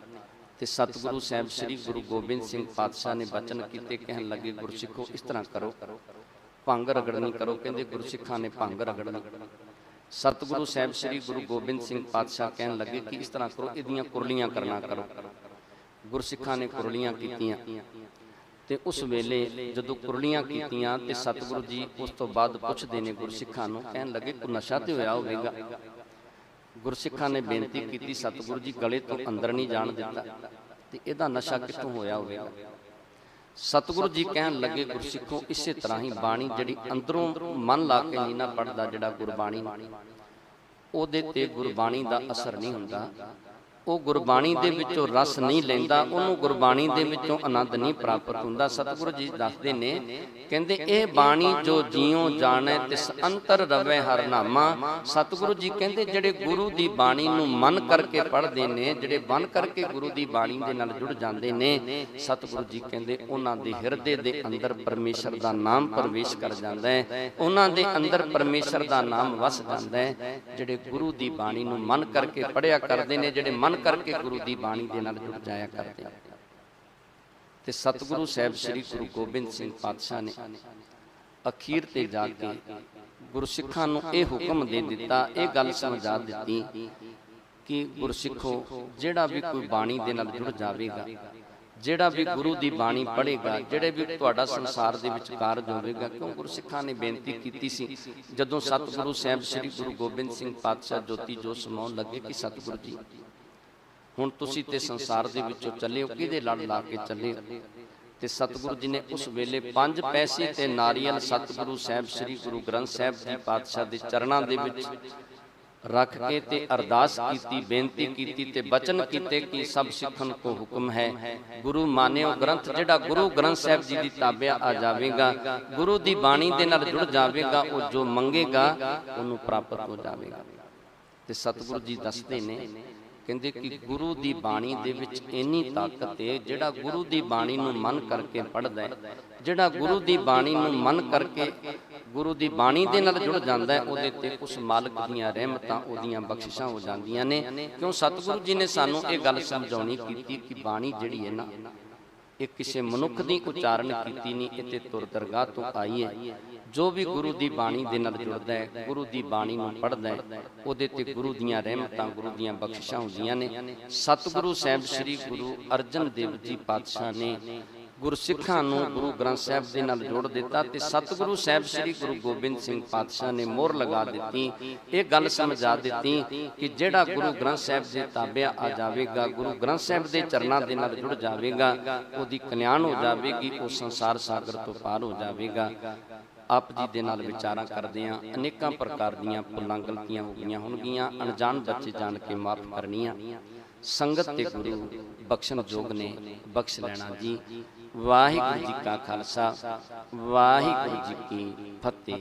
ਤੇ ਸਤਿਗੁਰੂ ਸਾਹਿਬ ਸ੍ਰੀ ਗੁਰੂ ਗੋਬਿੰਦ ਸਿੰਘ ਪਾਤਸ਼ਾਹ ਨੇ ਬਚਨ ਕੀਤੇ, ਕਹਿਣ ਲੱਗੇ ਗੁਰਸਿੱਖੋ ਇਸ ਤਰ੍ਹਾਂ ਕਰੋ, ਭੰਗ ਰਗੜਨੀ ਕਰੋ। ਕਹਿੰਦੇ ਗੁਰਸਿੱਖਾਂ ਨੇ ਭੰਗ ਰਗੜਨੀ। ਸਤਿਗੁਰੂ ਸਾਹਿਬ ਸ੍ਰੀ ਗੁਰੂ ਗੋਬਿੰਦ ਸਿੰਘ ਪਾਤਸ਼ਾਹ ਕਹਿਣ ਲੱਗੇ ਕਿ ਇਸ ਤਰ੍ਹਾਂ ਕਰੋ, ਇਹਦੀਆਂ ਕੁਰਲੀਆਂ ਕਰਨਾ ਕਰੋ। ਗੁਰਸਿੱਖਾਂ ਨੇ ਕੁਰਲੀਆਂ ਕੀਤੀਆਂ, ਤੇ ਉਸ ਵੇਲੇ ਜਦੋਂ ਕੁਰਲੀਆਂ ਕੀਤੀਆਂ ਤੇ ਸਤਿਗੁਰੂ ਜੀ ਉਸ ਤੋਂ ਬਾਅਦ ਪੁੱਛਦੇ ਨੇ ਗੁਰਸਿੱਖਾਂ ਨੂੰ, ਕਹਿਣ ਲੱਗੇ ਕੋਈ ਨਸ਼ਾ ਤੇ ਹੋਇਆ ਹੋਵੇਗਾ। ਗੁਰਸਿੱਖਾਂ ਨੇ ਬੇਨਤੀ ਕੀਤੀ, ਸਤਿਗੁਰੂ ਜੀ ਗਲੇ ਤੋਂ ਅੰਦਰ ਨਹੀਂ ਜਾਣ ਦਿੱਤਾ, ਤੇ ਇਹਦਾ ਨਸ਼ਾ ਕਿੱਥੋਂ ਹੋਇਆ ਹੋਵੇਗਾ। ਸਤਿਗੁਰੂ ਜੀ ਕਹਿਣ ਲੱਗੇ ਗੁਰਸਿੱਖੋ, ਇਸੇ ਤਰ੍ਹਾਂ ਹੀ ਬਾਣੀ ਜਿਹੜੀ ਅੰਦਰੋਂ ਮਨ ਲਾ ਕੇ ਨਹੀਂ ਨਾ ਪੜਦਾ, ਜਿਹੜਾ ਗੁਰਬਾਣੀ ਉਹਦੇ ਤੇ ਗੁਰਬਾਣੀ ਦਾ ਅਸਰ ਨਹੀਂ ਹੁੰਦਾ। ਉਹ ਗੁਰਬਾਣੀ ਦੇ ਵਿੱਚੋਂ ਰਸ ਨਹੀਂ ਲੈਂਦਾ, ਉਹਨੂੰ ਗੁਰਬਾਣੀ ਦੇ ਵਿੱਚੋਂ ਆਨੰਦ ਨਹੀਂ ਪ੍ਰਾਪਤ ਹੁੰਦਾ। ਸਤਿਗੁਰੂ ਜੀ ਦੱਸਦੇ ਨੇ, ਕਹਿੰਦੇ ਇਹ ਬਾਣੀ ਜੋ ਜੀਉ ਜਾਣੈ ਤਿਸ ਅੰਤਰ ਰਵੈ ਹਰਿ ਨਾਮਾ। ਸਤਿਗੁਰੂ ਜੀ ਕਹਿੰਦੇ ਜਿਹੜੇ ਗੁਰੂ ਦੀ ਬਾਣੀ ਨੂੰ ਮਨ ਕਰਕੇ ਪੜ੍ਹਦੇ ਨੇ, ਜਿਹੜੇ ਮਨ ਕਰਕੇ ਗੁਰੂ ਦੀ ਬਾਣੀ ਦੇ ਨਾਲ ਜੁੜ ਜਾਂਦੇ ਨੇ, ਸਤਿਗੁਰੂ ਜੀ ਕਹਿੰਦੇ ਉਹਨਾਂ ਦੇ ਹਿਰਦੇ ਦੇ ਅੰਦਰ ਪਰਮੇਸ਼ਰ ਦਾ ਨਾਮ ਪ੍ਰਵੇਸ਼ ਕਰ ਜਾਂਦਾ ਹੈ, ਉਹਨਾਂ ਦੇ ਅੰਦਰ ਪਰਮੇਸ਼ਰ ਦਾ ਨਾਮ ਵਸ ਜਾਂਦਾ ਹੈ। ਜਿਹੜੇ ਗੁਰੂ ਦੀ ਬਾਣੀ ਨੂੰ ਮਨ ਕਰਕੇ ਪੜ੍ਹਿਆ ਕਰਦੇ ਨੇ, ਜਿਹੜੇ ਮਨ ਕਰਕੇ ਗੁਰੂ ਦੀ ਬਾਣੀ ਦੇ ਨਾਲ ਜੁੜ ਜਾਇਆ ਕਰਦੇ ਤੇ ਸਤਿਗੁਰੂ ਸਾਹਿਬ ਸ੍ਰੀ ਗੁਰੂ ਗੋਬਿੰਦ ਸਿੰਘ ਪਾਤਸ਼ਾਹ ਨੇ ਅਖੀਰ ਤੇ ਜਾ ਕੇ ਗੁਰਸਿੱਖਾਂ ਨੂੰ ਇਹ ਹੁਕਮ ਦੇ ਦਿੱਤਾ, ਇਹ ਗੱਲ ਸਮਝਾ ਦਿੱਤੀ ਕਿ ਗੁਰਸਿੱਖੋ, ਜਿਹੜਾ ਵੀ ਕੋਈ ਬਾਣੀ ਦੇ ਨਾਲ ਜੁੜ ਜਾਵੇਗਾ, ਜਿਹੜਾ ਵੀ ਗੁਰੂ ਦੀ ਬਾਣੀ ਪੜ੍ਹੇਗਾ, ਜਿਹੜੇ ਵੀ ਤੁਹਾਡਾ ਸੰਸਾਰ ਦੇ ਵਿੱਚ ਕਾਰਜ ਹੋਵੇਗਾ। ਕਿਉਂ ਗੁਰਸਿੱਖਾਂ ਨੇ ਬੇਨਤੀ ਕੀਤੀ ਸੀ ਜਦੋਂ ਸਤਿਗੁਰੂ ਸਾਹਿਬ ਸ੍ਰੀ ਗੁਰੂ ਗੋਬਿੰਦ ਸਿੰਘ ਪਾਤਸ਼ਾਹ ਜੋਤੀ ਜੋਤ ਸਮਾਉਣ ਲੱਗੇ ਕਿ ਸਤਿਗੁਰੂ ਜੀ ਹੁਣ ਤੁਸੀਂ ਤੇ ਸੰਸਾਰ ਦੇ ਵਿੱਚੋਂ ਚੱਲੇ ਹੋ, ਕਿਹਦੇ ਲੜ ਲਾ ਕੇ ਚੱਲੇ ਹੋ? ਤੇ ਸਤਿਗੁਰੂ ਜੀ ਨੇ ਉਸ ਵੇਲੇ 5 ਪੈਸੇ ਤੇ ਨਾਰੀਅਲ ਸਤਿਗੁਰੂ ਸਾਹਿਬ ਸ੍ਰੀ ਗੁਰੂ ਗ੍ਰੰਥ ਸਾਹਿਬ ਜੀ ਪਾਤਸ਼ਾਹ ਦੇ ਚਰਨਾਂ ਦੇ ਵਿੱਚ ਰੱਖ ਕੇ ਤੇ ਅਰਦਾਸ ਕੀਤੀ, ਬੇਨਤੀ ਕੀਤੀ ਤੇ ਬਚਨ ਕੀਤੇ ਕਿ ਸਭ ਸਿੱਖਣ ਕੋ ਹੁਕਮ ਹੈ, ਗੁਰੂ ਮਾਨਿਓ ਗ੍ਰੰਥ, ਜਿਹੜਾ ਗੁਰੂ ਗ੍ਰੰਥ ਸਾਹਿਬ ਜੀ ਦੀ ਤਾਬਿਆ ਆ ਜਾਵੇਗਾ, ਗੁਰੂ ਦੀ ਬਾਣੀ ਦੇ ਨਾਲ ਜੁੜ ਜਾਵੇਗਾ, ਉਹ ਜੋ ਮੰਗੇਗਾ ਉਹਨੂੰ ਪ੍ਰਾਪਤ ਹੋ ਜਾਵੇਗਾ। ਤੇ ਸਤਿਗੁਰੂ ਜੀ ਦੱਸਦੇ ਨੇ, ਕਹਿੰਦੇ ਕਿ ਗੁਰੂ ਦੀ ਬਾਣੀ ਦੇ ਵਿੱਚ ਇੰਨੀ ਤਾਕਤ ਹੈ, ਜਿਹੜਾ ਗੁਰੂ ਦੀ ਬਾਣੀ ਨੂੰ ਮਨ ਕਰਕੇ ਪੜ੍ਹਦਾ ਹੈ, ਜਿਹੜਾ ਗੁਰੂ ਦੀ ਬਾਣੀ ਨੂੰ ਮਨ ਕਰਕੇ ਗੁਰੂ ਦੀ ਬਾਣੀ ਦੇ ਨਾਲ ਜੁੜ ਜਾਂਦਾ ਹੈ, ਉਹਦੇ ਤੇ ਉਸ ਮਾਲਕ ਦੀਆਂ ਰਹਿਮਤਾਂ, ਉਹਦੀਆਂ ਬਖਸ਼ਿਸ਼ਾਂ ਹੋ ਜਾਂਦੀਆਂ ਨੇ। ਕਿਉਂ ਸਤਿਗੁਰੂ ਜੀ ਨੇ ਸਾਨੂੰ ਇਹ ਗੱਲ ਸਮਝਾਉਣੀ ਕੀਤੀ ਕਿ ਬਾਣੀ ਜਿਹੜੀ ਹੈ ਨਾ, ਇਹ ਕਿਸੇ ਮਨੁੱਖ ਦੀ ਉਚਾਰਨ ਕੀਤੀ ਨਹੀਂ, ਇਹ ਤੇ ਤੁਰ ਦਰਗਾਹ ਤੋਂ ਆਈ ਹੈ। ਜੋ ਵੀ ਗੁਰੂ ਦੀ ਬਾਣੀ ਦੇ ਨਾਲ ਜੁੜਦਾ ਹੈ, ਗੁਰੂ ਦੀ ਬਾਣੀ ਨੂੰ ਪੜ੍ਹਦਾ ਹੈ, ਉਹਦੇ ਤੇ ਗੁਰੂ ਦੀਆਂ ਰਹਿਮਤਾਂ, ਗੁਰੂ ਦੀਆਂ ਬਖਸ਼ਿਸ਼ਾਂ ਹੁੰਦੀਆਂ ਨੇ। ਸਤਿਗੁਰੂ ਸਾਹਿਬ ਸ੍ਰੀ ਗੁਰੂ ਅਰਜਨ ਦੇਵ ਜੀ ਪਾਤਸ਼ਾਹ ਨੇ ਗੁਰਸਿੱਖਾਂ ਨੂੰ ਗੁਰੂ ਗ੍ਰੰਥ ਸਾਹਿਬ ਦੇ ਨਾਲ ਜੋੜ ਦਿੱਤਾ ਤੇ ਸਤਿਗੁਰੂ ਸਾਹਿਬ ਸ੍ਰੀ ਗੁਰੂ ਗੋਬਿੰਦ ਸਿੰਘ ਪਾਤਸ਼ਾਹ ਨੇ ਮੋਹਰ ਲਗਾ ਦਿੱਤੀ, ਇਹ ਗੱਲ ਸਮਝਾ ਦਿੱਤੀ ਕਿ ਜਿਹੜਾ ਗੁਰੂ ਗ੍ਰੰਥ ਸਾਹਿਬ ਦੇ ਤਾਬਿਆ ਆ ਜਾਵੇਗਾ, ਗੁਰੂ ਗ੍ਰੰਥ ਸਾਹਿਬ ਦੇ ਚਰਨਾਂ ਦੇ ਨਾਲ ਜੁੜ ਜਾਵੇਗਾ, ਉਹਦੀ ਕਲਿਆਣ ਹੋ ਜਾਵੇਗੀ, ਉਹ ਸੰਸਾਰ ਸਾਗਰ ਤੋਂ ਪਾਰ ਹੋ ਜਾਵੇਗਾ। ਆਪ ਜੀ ਦੇ ਨਾਲ ਵਿਚਾਰਾਂ ਕਰਦੇ ਹਾਂ, ਅਨੇਕਾਂ ਪ੍ਰਕਾਰ ਦੀਆਂ ਭੁੱਲਾਂ ਗਲਤੀਆਂ ਹੋ ਗਈਆਂ ਹੋਣਗੀਆਂ, ਅਣਜਾਣ ਬੱਚੇ ਜਾਣ ਕੇ ਮਾਫ ਕਰਨੀਆਂ। ਸੰਗਤ ਤੇ ਗੁਰੂ ਬਖਸ਼ਣ ਯੋਗ ਨੇ, ਬਖਸ਼ ਲੈਣਾ ਜੀ। ਵਾਹਿਗੁਰੂ ਜੀ ਕਾ ਖਾਲਸਾ, ਵਾਹਿਗੁਰੂ ਜੀ ਕੀ ਫਤਿਹ।